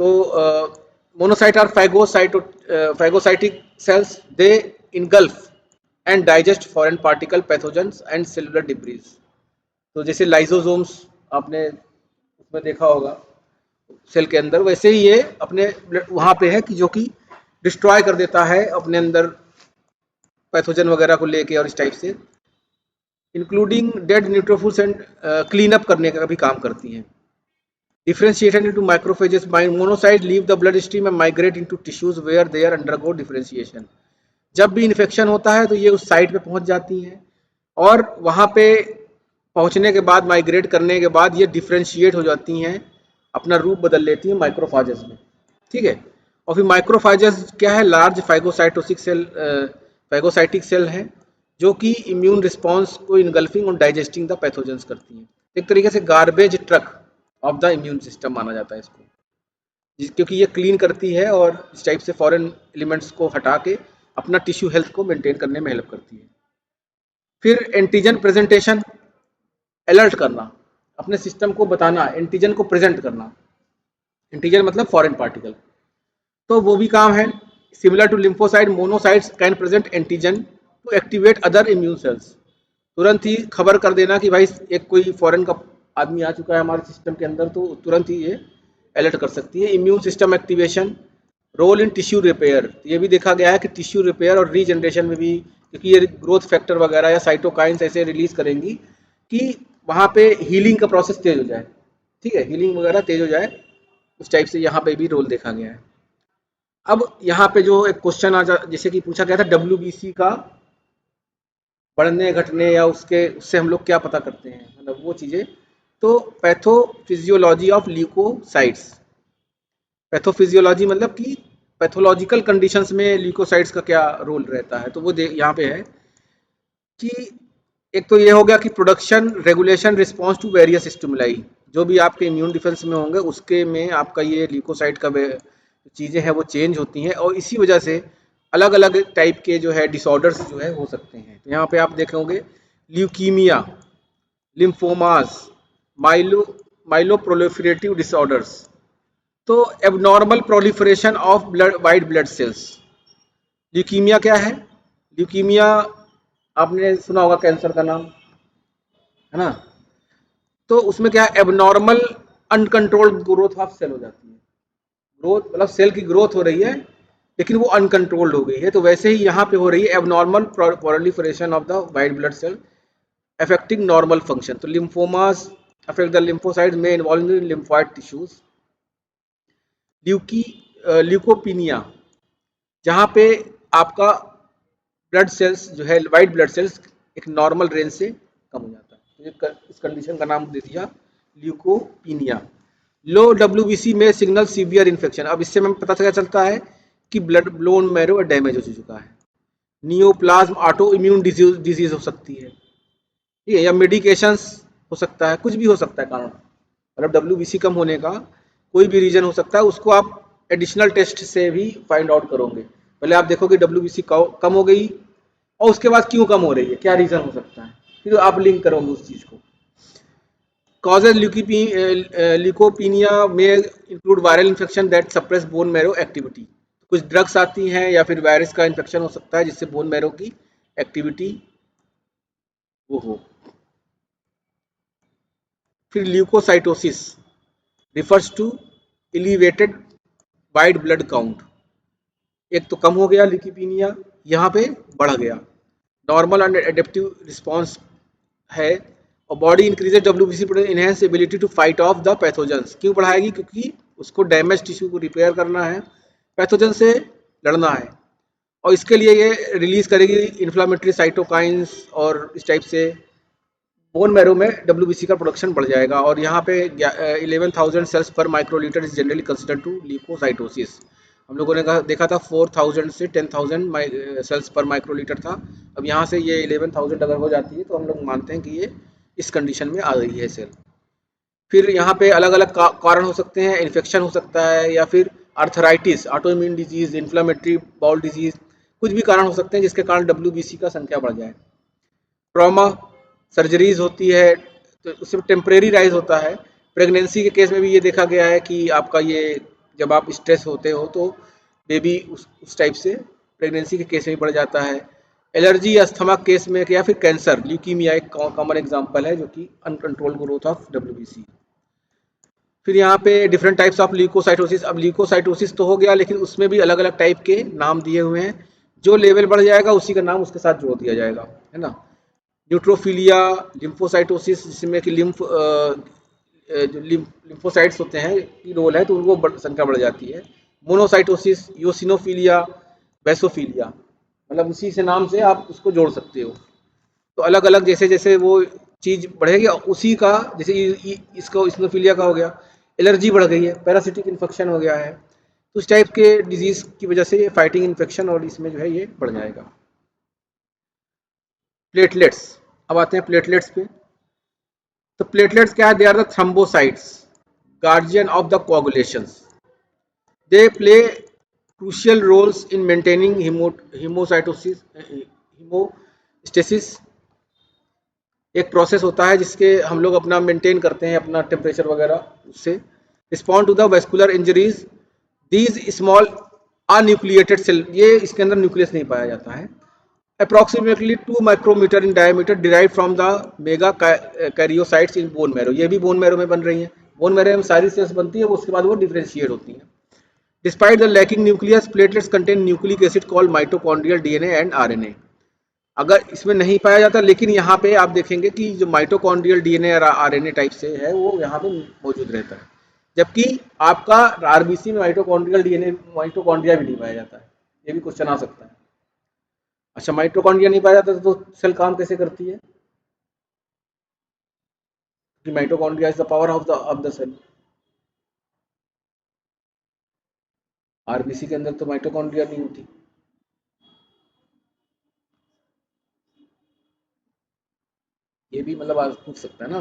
B: तो monocyte are phagocytic cells, they engulf and digest foreign particle, pathogens and cellular debris. तो जैसे लाइसोसोम्स आपने उसमें देखा होगा सेल के अंदर, वैसे ही ये अपने वहाँ पे है कि जो कि डिस्ट्रॉय कर देता है अपने अंदर पैथोजन वगैरह को लेके और इस टाइप से, including dead neutrophils and clean up करने का भी काम करती हैं। Differentiation into macrophages by monocytes leave the bloodstream and migrate into tissues where they are undergo differentiation. जब भी इन्फेक्शन होता है तो ये उस साइट पे पहुंच जाती हैं और वहाँ पे पहुंचने के बाद, माइग्रेट करने के बाद ये डिफ्रेंशिएट हो जाती हैं, अपना रूप बदल लेती हैं माइक्रोफाजेस में। ठीक है। और फिर माइक्रोफाजेस क्या है? लार्ज फाइगोसाइटिक सेल हैं जो कि इम्यून रिस्पॉन्स को इनगल्फिंग और डाइजेस्टिंग द पैथोजेंस करती हैं। एक तरीके से garbage truck of the immune system माना जाता है इसको, क्योंकि ये क्लीन करती है और इस टाइप से फॉरेन एलिमेंट्स को हटा के अपना टिश्यू हेल्थ को मेंटेन करने में हेल्प करती है। फिर एंटीजन प्रेजेंटेशन, अलर्ट करना, अपने सिस्टम को बताना, एंटीजन को प्रेजेंट करना। एंटीजन मतलब फॉरेन पार्टिकल, तो वो भी काम है। Similar to lymphocyte, monocytes can present antigen to activate other immune cells. तुरंत ही खबर कर देना कि भाई एक कोई फॉरेन का आदमी आ चुका है हमारे सिस्टम के अंदर, तो तुरंत ही ये अलर्ट कर सकती है। Immune system activation, role in tissue repair, ये भी देखा गया है कि टिश्यू रिपेयर और रीजनरेशन में भी, क्योंकि ये ग्रोथ फैक्टर वगैरह या साइटोकाइंस ऐसे रिलीज करेंगी कि वहाँ पे हीलिंग का प्रोसेस तेज हो जाए। ठीक है, हीलिंग वगैरह तेज हो जाए, उस टाइप से यहाँ पे भी रोल देखा गया है। अब यहाँ पे जो एक क्वेश्चन आ जा, जैसे कि पूछा गया था WBC का बढ़ने घटने या उससे हम लोग क्या पता करते हैं, मतलब वो चीज़ें। तो पैथोफिजियोलॉजी ऑफ ल्यूकोसाइट्स, पैथोफिजियोलॉजी मतलब कि पैथोलॉजिकल कंडीशंस में ल्यूकोसाइट्स का क्या रोल रहता है। तो वो यहाँ पे है कि एक तो ये हो गया कि production, regulation, response to various stimuli, जो भी आपके इम्यून डिफेंस में होंगे उसके में आपका ये ल्यूकोसाइट का चीज़ें हैं वो चेंज होती हैं, और इसी वजह से अलग अलग टाइप के जो है डिसऑर्डर्स जो है हो सकते हैं। तो यहाँ पे आप देखोगे leukemia, lymphomas, myelo myeloproliferative disorders. तो abnormal proliferation of white blood cells. Leukemia क्या है? ल्यूकीमिया आपने सुना होगा, कैंसर का नाम है ना। तो उसमें क्या है? Abnormal uncontrolled growth of cell हो जाती है। ग्रोथ मतलब सेल की ग्रोथ हो रही है लेकिन वो अनकंट्रोल्ड हो गई है। तो वैसे ही यहाँ पे हो रही है abnormal proliferation of the white blood cell affecting normal function. तो लिम्फोमास अफेक्ट द लिम्फोसाइट्स में involve in lymphoid tissues. Leukopenia, जहाँ पे आपका ब्लड सेल्स जो है, वाइट ब्लड सेल्स एक नॉर्मल रेंज से कम हो जाता है, तो इस कंडीशन का नाम दे दिया ल्यूकोपीनिया। लो WBC में सिग्नल सीवियर इन्फेक्शन। अब इससे हमें पता चलता है कि ब्लड ब्लोन मैरो डैमेज हो चुका है। नियोप्लाज्म ऑटो इम्यून डिजीज हो सकती है, ठीक है, या मेडिकेशंस हो सकता है, कुछ भी हो सकता है कारण। मतलब WBC कम होने का कोई भी रीजन हो सकता है, उसको आप एडिशनल टेस्ट से भी फाइंड आउट करोगे। पहले आप देखोगे WBC कम हो गई और उसके बाद क्यों कम हो रही है, क्या रीजन हो सकता है, फिर आप लिंक करोगे उस चीज को। Causes ल्यूकोपीनिया में include viral infection that suppress bone marrow activity. कुछ ड्रग्स आती हैं या फिर वायरस का इन्फेक्शन हो सकता है जिससे बोन मैरो की एक्टिविटी वो हो। फिर leukocytosis refers to elevated white blood count, एक तो कम हो गया ल्यूकीपीनिया, यहाँ पे बढ़ गया। नॉर्मल एंड एडेप्टिव रिस्पॉन्स है, और body increases WBC enhance ability to fight off the pathogens. क्यों बढ़ाएगी? क्योंकि उसको डैमेज टिश्यू को रिपेयर करना है, पैथोजन से लड़ना है, और इसके लिए ये रिलीज करेगी इन्फ्लामेटरी साइटोकाइंस, और इस टाइप से बोन मैरो में डब्ल्यूबीसी का प्रोडक्शन बढ़ जाएगा। और यहाँ पे 11,000 cells per microlitre is generally consider to leukocytosis. हम लोगों ने देखा था 4,000 से 10,000 सेल्स पर माइक्रोलीटर था, अब यहाँ से ये 11,000 अगर हो जाती है तो हम लोग मानते हैं कि ये इस कंडीशन में आ गई है सेल। फिर यहाँ पे अलग अलग कारण हो सकते हैं, इन्फेक्शन हो सकता है, या फिर arthritis, autoimmune disease, inflammatory bowel disease, कुछ भी कारण हो सकते हैं जिसके कारण डब्ल्यूबीसी का संख्या बढ़ जाए। ट्रॉमा, सर्जरीज होती है तो उससे टेम्परेरी राइज होता है। प्रेगनेंसी के केस में भी ये देखा गया है कि आपका ये जब आप स्ट्रेस होते हो तो बेबी उस टाइप से प्रेगनेंसी के केस में भी बढ़ जाता है। एलर्जी या अस्थमा केस में, या फिर कैंसर, ल्यूकीमिया एक कॉमन एग्जांपल है जो कि अनकंट्रोल्ड ग्रोथ ऑफ डब्ल्यूबीसी। फिर यहाँ पे डिफरेंट टाइप्स ऑफ ल्यूकोसाइटोसिस। अब ल्यूकोसाइटोसिस तो हो गया, लेकिन उसमें भी अलग अलग टाइप के नाम दिए हुए हैं, जो लेवल बढ़ जाएगा उसी का नाम उसके साथ जोड़ दिया जाएगा, है ना। न्यूट्रोफिलिया, लिम्फोसाइटोसिस, जिसमें कि जो लिम्फोसाइट्स होते हैं की रोल है तो उनको संख्या बढ़ जाती है। मोनोसाइटोसिस, योसिनोफिलिया, बेसोफिलिया, मतलब उसी से नाम से आप उसको जोड़ सकते हो। तो अलग अलग जैसे जैसे वो चीज़ बढ़ेगी उसी का, जैसे इसको इसनोफिलिया का हो गया, एलर्जी बढ़ गई है, पैरासिटिक इन्फेक्शन हो गया है, तो उस टाइप के डिजीज की वजह से ये फाइटिंग इन्फेक्शन और इसमें जो है ये बढ़ जाएगा। प्लेटलेट्स, अब आते हैं प्लेटलेट्स पे। तो प्लेटलेट्स क्या है? They are the thrombocytes, guardian of the coagulations. They play crucial roles in maintaining hemostasis, एक प्रोसेस होता है जिसके हम लोग अपना मेंटेन करते हैं अपना टेम्परेचर वगैरह उससे। Respond to the vascular injuries, these small anucleated cell, ये इसके अंदर न्यूक्लियस नहीं पाया जाता है। Approximately 2 micrometer in diameter, derive from the megakaryocytes in bone marrow, ये भी बोन मैरो में बन रही हैं। बोन मैरो में सारी सेल्स बनती है, उसके बाद वो डिफ्रेंशिएट होती हैं। Despite the lacking nucleus, platelets contain nucleic acid called mitochondrial DNA and RNA. अगर इसमें नहीं पाया जाता, लेकिन यहाँ पे आप देखेंगे कि जो माइटोकॉन्ड्रियल डीएनए और आरएनए टाइप से है वो यहाँ पे मौजूद रहता है, जबकि आपका आरबीसी में माइटोकॉन्ड्रियल डीएनए, माइटोकॉन्ड्रिया भी नहीं पाया जाता है। ये भी क्वेश्चन आ सकता है। अच्छा, माइटोकॉन्ड्रिया नहीं पाया जाता तो सेल काम कैसे करती है? कि mitochondria is the power of the cell. RBC के अंदर तो माइटोकॉन्ड्रिया नहीं होती। ये भी मतलब आज पूछ सकता है ना।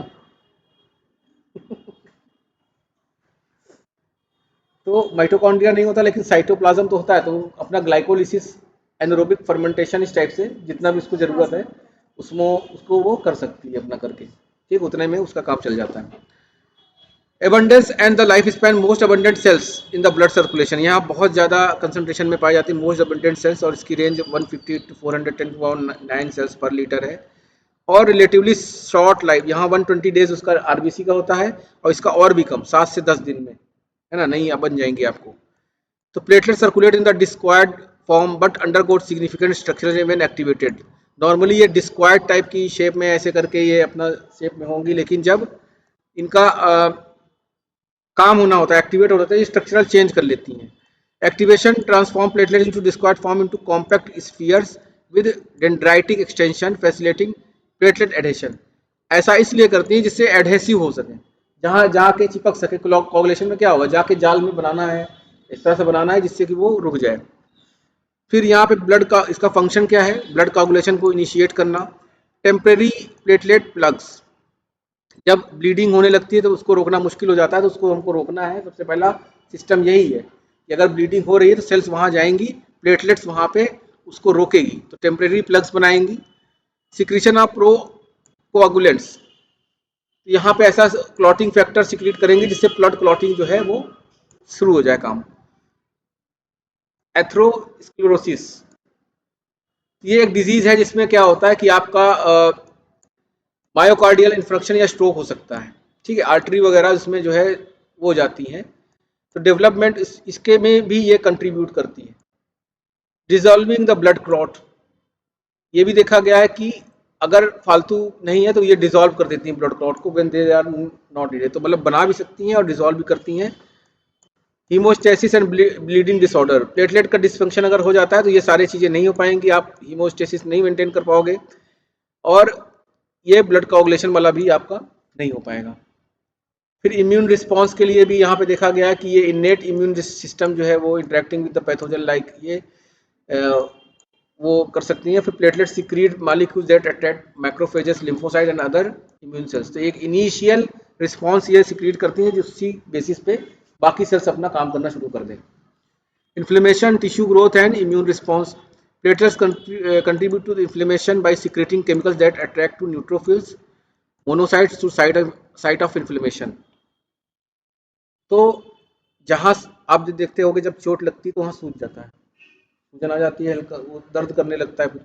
B: तो माइटोकॉन्ड्रिया नहीं होता, लेकिन साइटोप्लाज्म तो होता है, तो अपना ग्लाइकोलिसिस, एनारोबिक फर्मेंटेशन, इस टाइप से जितना भी उसको जरूरत है उसमें उसको वो कर सकती है अपना करके, ठीक, उतने में उसका काम चल जाता है। Abundance and the life span, most abundant cells in the blood circulation, यहाँ बहुत ज़्यादा कंसंट्रेशन में पाई जाती है मोस्ट अबंडेंट सेल्स, और इसकी रेंज 150 to 410 सेल्स पर लीटर है। और रिलेटिवली शॉर्ट लाइफ, यहाँ 120 डेज उसका आरबीसी का होता है, और इसका और भी कम 7 से 10 दिन में, है ना, नहीं बन जाएंगे आपको। तो platelet circulate in the discoid form but undergo significant structural when activated. Normally ये डिस्क्वायर्ड टाइप की शेप में ऐसे करके ये अपना शेप में होंगी, लेकिन जब इनका काम होना होता है, एक्टिवेट होता है, ये स्ट्रक्चरल चेंज कर लेती हैं। Activation transform platelet into discoid form into compact spheres with dendritic extension facilitating platelet adhesion. ऐसा इसलिए करती हैं जिससे एडहेसिव हो सके, जहाँ जाके चिपक सके। कोगुलेशन में क्या होगा, जाके जाल में बनाना है, इस तरह से बनाना है जिससे कि वो रुक जाए। फिर यहाँ पे ब्लड का इसका फंक्शन क्या है, ब्लड कोगुलेशन को इनिशिएट करना। टेम्परेरी प्लेटलेट प्लग्स, जब ब्लीडिंग होने लगती है तो उसको रोकना मुश्किल हो जाता है, तो उसको हमको रोकना है। सबसे पहला सिस्टम यही है कि अगर ब्लीडिंग हो रही है तो सेल्स वहाँ जाएंगी, प्लेटलेट्स वहाँ पे उसको रोकेगी, तो टेम्परेरी प्लग्स बनाएंगी। सिक्रीशन ऑफ प्रो कोआगुलेंट्स, यहाँ पे ऐसा क्लॉटिंग फैक्टर सिक्रीट करेंगे जिससे ब्लड क्लॉटिंग जो है वो शुरू हो जाए काम। एथेरोस्क्लेरोसिस, ये एक डिजीज है जिसमें क्या होता है कि आपका मायोकार्डियल इन्फ्रक्शन या स्ट्रोक हो सकता है, ठीक है, आर्टरी वगैरह इसमें जो है वो हो जाती हैं, तो डेवलपमेंट इसके में भी ये कंट्रीब्यूट करती है। डिजॉल्विंग द ब्लड क्लॉट, ये भी देखा गया है कि अगर फालतू नहीं है तो ये डिजॉल्व कर देती हैं ब्लड क्लॉट को when they are not needed, तो मतलब बना भी सकती हैं और डिजॉल्व भी करती हैं। Haemostasis and bleeding disorder, platelet का डिसफंक्शन अगर हो जाता है तो ये सारी चीज़ें नहीं हो पाएंगी, आप हीमोस्टेसिस नहीं मेंटेन कर पाओगे और ये ब्लड कोagulation वाला भी आपका नहीं हो पाएगा। फिर इम्यून रिस्पांस के लिए भी यहाँ पे देखा गया है कि ये इनेट इम्यून सिस्टम जो है वो interacting with the pathogen like ये वो कर सकती हैं। फिर platelet secret molecules that attract macrophages, lymphocyte and other immune sales, तो एक इनिशियल रिस्पांस ये सीक्रेट करती हैं जिसकी बेसिस पे बाकी सेल्स अपना काम करना शुरू कर दें। Inflammation, tissue growth and immune response, platelets contribute to the inflammation by secreting chemicals that attract to neutrophils, monocytes to site of inflammation। तो जहाँ आप देखते होगे जब चोट लगती है तो वहाँ सूज जाता है, सूजन आ जाती है, हल्का वो दर्द करने लगता है। तो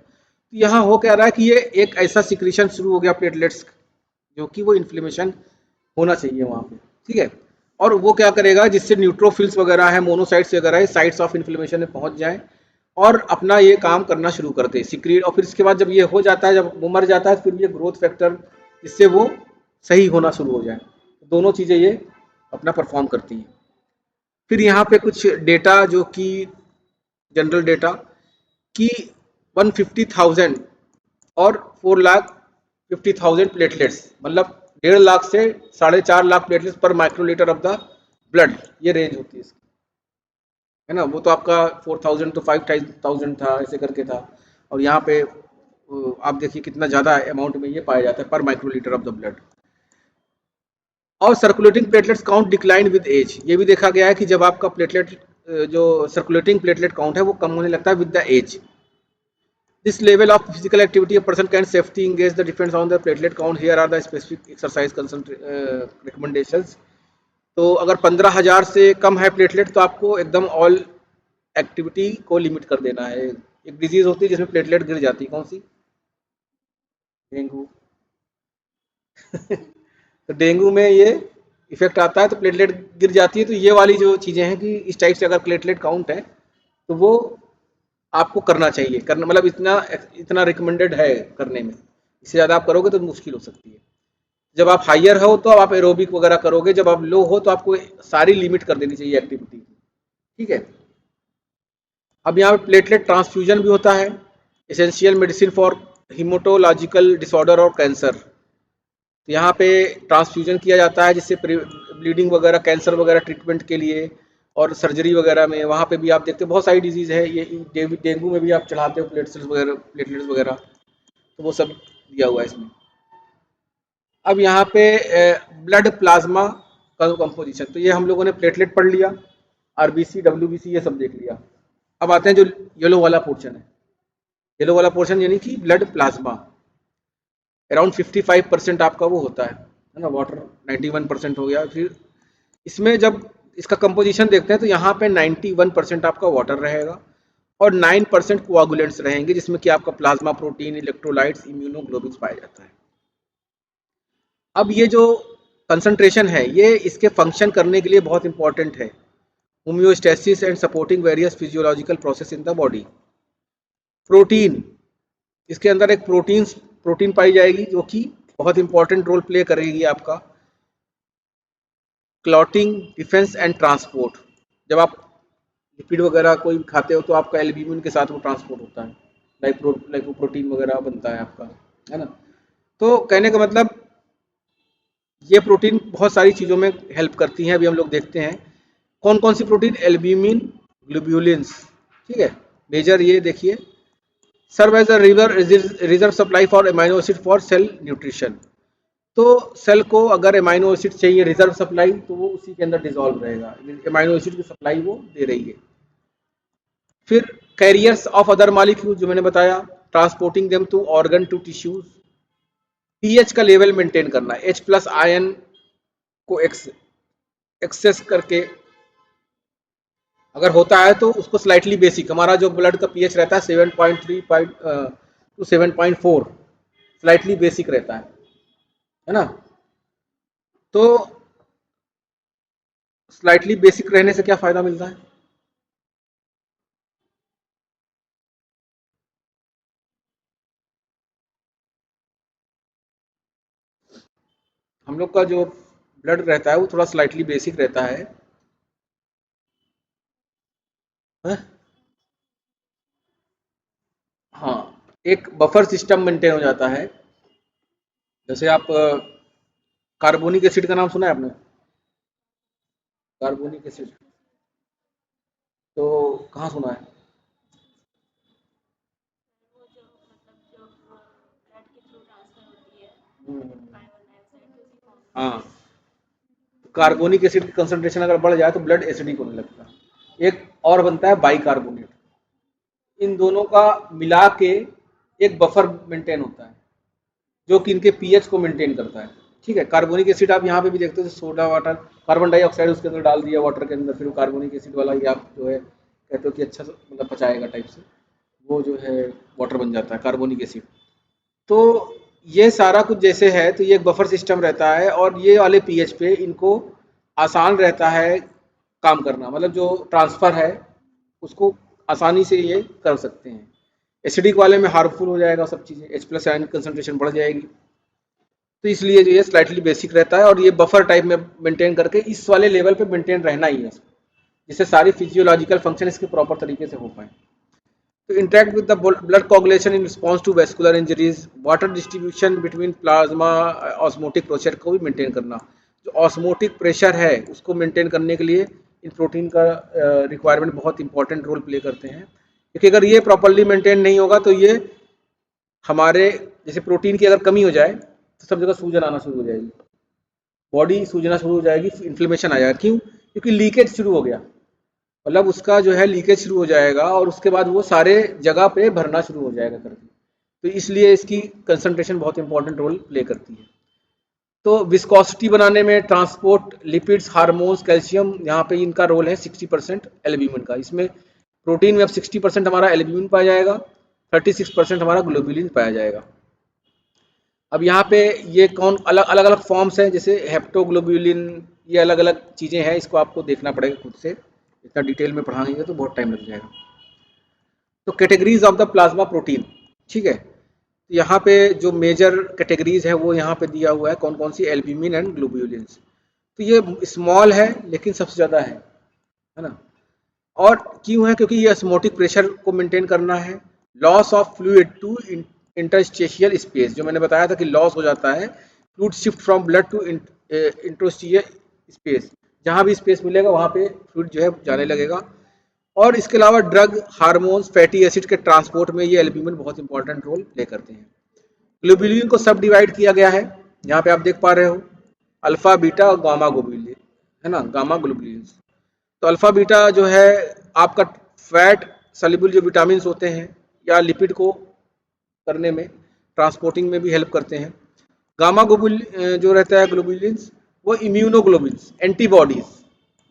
B: यहाँ हो क्या रहा है कि ये एक ऐसा सिक्रीशन शुरू हो गया प्लेटलेट्स जो कि वो इन्फ्लेमेशन होना चाहिए वहाँ पे, ठीक है। और वो क्या करेगा जिससे न्यूट्रोफिल्स वगैरह है, मोनोसाइट्स वगैरह है, साइट्स ऑफ इन्फ्लेमेशन में पहुँच जाए और अपना ये काम करना शुरू करते हैं सिक्रीट। और फिर इसके बाद जब ये हो जाता है, जब वो मर जाता है, फिर ये ग्रोथ फैक्टर जिससे वो सही होना शुरू हो जाए, दोनों चीज़ें ये अपना परफॉर्म करती हैं। फिर यहाँ पे कुछ डेटा जो कि जनरल डेटा कि 150,000 और 4,50,000 प्लेटलेट्स, मतलब 1.5 लाख से 4.5 लाख प्लेटलेट्स पर माइक्रोलीटर ऑफ द ब्लड, ये रेंज होती है इसकी, है ना। वो तो आपका 4,000 to 5,000 था, ऐसे करके था, और यहाँ पे आप देखिए कितना ज़्यादा अमाउंट में ये पाया जाता है per microlitre of the blood. और circulating platelets count decline with age, ये भी देखा गया है कि जब आपका प्लेटलेट जो सर्कुलेटिंग प्लेटलेट काउंट है वो कम होने लगता है with the age. This level of physical activity a person can safely engage the depends on the platelet count. Here are the specific exercise recommendations. तो अगर 15,000 से कम है प्लेटलेट तो आपको एकदम ऑल एक्टिविटी को लिमिट कर देना है। एक डिजीज होती है जिसमें प्लेटलेट गिर जाती है, कौन सी? डेंगू। तो डेंगू में ये इफेक्ट आता है तो प्लेटलेट गिर जाती है। तो ये वाली जो चीज़ें हैं कि इस टाइप से अगर प्लेटलेट काउंट है तो वो आपको करना चाहिए, करना मतलब इतना इतना रिकमेंडेड है करने में, इससे ज़्यादा आप करोगे तो मुश्किल हो सकती है। जब आप हाइयर हो तो आप एरोबिक वगैरह करोगे, जब आप लो हो तो आपको सारी लिमिट कर देनी चाहिए एक्टिविटी, ठीक है। अब यहाँ पे प्लेटलेट ट्रांसफ्यूजन भी होता है, एसेंशियल मेडिसिन फॉर हीमोटोलॉजिकल डिसऑर्डर और कैंसर। तो यहाँ पे ट्रांसफ्यूजन किया जाता है जिससे ब्लीडिंग वगैरह, कैंसर वगैरह ट्रीटमेंट के लिए, और सर्जरी वगैरह में वहाँ पे भी आप देखते हो बहुत सारी डिजीज़ है, ये डेंगू में भी आप चढ़ाते हो प्लेटलेट्स वगैरह, तो वो सब दिया हुआ है इसमें। अब यहाँ पे ब्लड प्लाज्मा का कंपोजिशन, तो ये हम लोगों ने प्लेटलेट पढ़ लिया, आरबीसी, डब्ल्यूबीसी ये सब देख लिया। अब आते हैं जो येलो वाला पोर्शन है, येलो वाला पोर्शन यानी कि ब्लड प्लाज्मा, अराउंड 55% आपका वो होता है ना, वाटर 91% हो गया। फिर इसमें जब इसका कंपोजिशन देखते हैं तो यहाँ पे 91% आपका वाटर रहेगा और 9% कोआगुलेंट्स रहेंगे, जिसमें कि आपका प्लाज्मा प्रोटीन, इलेक्ट्रोलाइट्स, इम्यूनोग्लोबिन्स पाया जाता है। अब ये जो कंसंट्रेशन है ये इसके फंक्शन करने के लिए बहुत इंपॉर्टेंट है, homeostasis and supporting various physiological process in the body. Protein, इसके अंदर एक प्रोटीन पाई जाएगी जो कि बहुत इंपॉर्टेंट रोल प्ले करेगी आपका क्लॉटिंग, डिफेंस एंड ट्रांसपोर्ट। जब आप लिपिड वगैरह कोई खाते हो तो आपका एल्ब्यूमिन के साथ वो ट्रांसपोर्ट होता है, लाइपोप्रोटीन वगैरह बनता है आपका, है ना। तो कहने का मतलब ये प्रोटीन बहुत सारी चीज़ों में हेल्प करती हैं। अभी हम लोग देखते हैं कौन कौन सी प्रोटीन, एल्ब्यूमिन, ग्लोब्यूलिन्स, ठीक है। मेजर ये देखिए, serve as a reserve supply for amino acid for cell nutrition. तो सेल को अगर अमाइनो एसिड चाहिए रिजर्व सप्लाई तो वो उसी के अंदर डिजॉल्व रहेगा, अमाइनो एसिड की सप्लाई वो दे रही है। फिर कैरियर्स ऑफ अदर मॉलिक्यूल जो मैंने बताया, transporting them to organ to tissues. PH का लेवल मेंटेन करना, H+ आयन को एक्सेस करके अगर होता है तो उसको स्लाइटली बेसिक, हमारा जो ब्लड का पीएच रहता है 7.3 टू 7.4 स्लाइटली बेसिक रहता है ना। तो स्लाइटली बेसिक रहने से क्या फायदा मिलता है? हम लोग का जो ब्लड रहता है वो थोड़ा स्लाइटली बेसिक रहता है। हैं? हाँ, एक बफर सिस्टम मेंटेन हो जाता है। जैसे आप कार्बोनिक एसिड का नाम सुना है आपने? कार्बोनिक एसिड तो कहाँ सुना है? हाँ, कार्बोनिक एसिड की कंसंट्रेशन अगर बढ़ जाए तो ब्लड एसिडिक होने लगता है। एक और बनता है बाइकार्बोनेट। इन दोनों का मिला के एक बफर मेंटेन होता है जो कि इनके पीएच को मेंटेन करता है। ठीक है, कार्बोनिक एसिड आप यहाँ पे भी देखते हो, सोडा वाटर, कार्बन डाइऑक्साइड उसके अंदर डाल दिया वाटर के अंदर, फिर वो कार्बोनिक एसिड वाला ही आप जो है कहते हो कि अच्छा मतलब पचाएगा टाइप से, वो जो है वाटर बन जाता है कार्बोनिक एसिड। तो ये सारा कुछ जैसे है, तो ये एक बफर सिस्टम रहता है और ये वाले पीएच पे इनको आसान रहता है काम करना, मतलब जो ट्रांसफ़र है उसको आसानी से ये कर सकते हैं। एसिडिक वाले में हार्मफुल हो जाएगा सब चीज़ें, H प्लस आयन की कंसंट्रेशन बढ़ जाएगी। तो इसलिए जो ये स्लाइटली बेसिक रहता है और ये बफर टाइप में मेंटेन करके इस वाले लेवल पे मेंटेन रहना ही है, जिससे सारी फिजियोलॉजिकल फंक्शन इसके प्रॉपर तरीके से हो पाए। To interact with the blood coagulation in response to vascular injuries, water distribution between plasma, osmotic pressure को भी मेंटेन करना। जो ऑस्मोटिक प्रेशर है उसको मेंटेन करने के लिए इन प्रोटीन का रिक्वायरमेंट बहुत इंपॉर्टेंट रोल प्ले करते हैं, क्योंकि अगर ये प्रॉपरली मेंटेन नहीं होगा तो ये हमारे जैसे प्रोटीन की अगर कमी हो जाए तो सब जगह सूजन आना शुरू हो जाएगी, बॉडी सूजना शुरू हो जाएगी, इन्फ्लेमेशन आ जाएगा। क्यों? क्योंकि लीकेज शुरू हो गया, मतलब उसका जो है लीकेज शुरू हो जाएगा और उसके बाद वो सारे जगह पे भरना शुरू हो जाएगा करके। तो इसलिए इसकी कंसंट्रेशन बहुत इंपॉर्टेंट रोल प्ले करती है। तो विस्कोसिटी बनाने में ट्रांसपोर्ट लिपिड्स हार्मोन्स कैल्शियम, यहाँ पे इनका रोल है 60% एल्ब्यूमिन का। इसमें प्रोटीन में अब 60% हमारा एल्ब्यूमिन पाया जाएगा, 36% हमारा ग्लोबुलिन पाया जाएगा। अब यहाँ पे ये कौन अलग अलग अलग फॉर्म्स हैं, जैसे हेप्टोग्लोबुलिन, ये अलग अलग चीज़ें हैं, इसको आपको देखना पड़ेगा खुद से, इतना डिटेल में पढ़ाएंगे तो बहुत टाइम लग जाएगा। तो categories of the plasma protein, ठीक है, तो यहाँ पे जो मेजर कैटेगरीज है वो यहाँ पे दिया हुआ है, कौन कौन सी, एल्ब्यूमिन एंड ग्लोबुलिन्स। तो ये स्मॉल है लेकिन सबसे ज़्यादा है ना। और क्यों है? क्योंकि ये ऑस्मोटिक प्रेशर को मेंटेन करना है, loss of fluid to interstitial space, जो मैंने बताया था कि लॉस हो जाता है, fluid shift from blood to interstitial space, जहाँ भी स्पेस मिलेगा वहाँ पे फ्लूइड जो है जाने लगेगा। और इसके अलावा ड्रग, हार्मोन्स, फैटी एसिड के ट्रांसपोर्ट में ये एल्ब्यूमिन बहुत इंपॉर्टेंट रोल प्ले करते हैं। ग्लोबुलिन को सब डिवाइड किया गया है, यहाँ पे आप देख पा रहे हो, अल्फा बीटा और गामा ग्लोबुलिन, है ना, गामा ग्लोबुलिन। तो अल्फा बीटा जो है आपका फैट सॉल्युबल जो विटामिन होते हैं या लिपिड को करने में, ट्रांसपोर्टिंग में भी हेल्प करते हैं। गामा ग्लोबुल जो रहता है ग्लोबुलिन्स, वो इम्यूनोग्लोबुल्स, एंटीबॉडीज,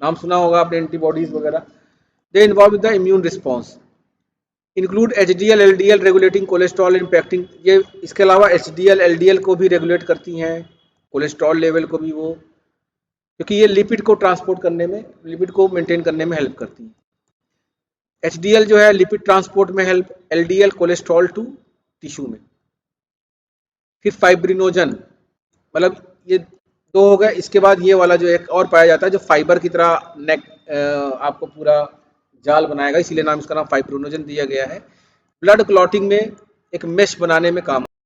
B: नाम सुना होगा आपने एंटीबॉडीज वगैरह, they involve with the immune response, include HDL LDL regulating cholesterol impacting, ये इसके अलावा एचडीएल एलडीएल को भी रेगुलेट करती हैं, कोलेस्ट्रॉल लेवल को भी वो, क्योंकि ये लिपिड को ट्रांसपोर्ट करने में, लिपिड को मेंटेन करने में हेल्प करती है। एचडीएल जो है लिपिड ट्रांसपोर्ट में help, LDL cholesterol to tissue में। फिर फाइब्रिनोजन, मतलब ये दो हो गए, इसके बाद ये वाला जो एक और पाया जाता है जो फाइबर की तरह नेक आपको पूरा जाल बनाएगा, इसीलिए नाम इसका नाम फाइब्रिनोजन दिया गया है। ब्लड क्लॉटिंग में एक मेश बनाने में काम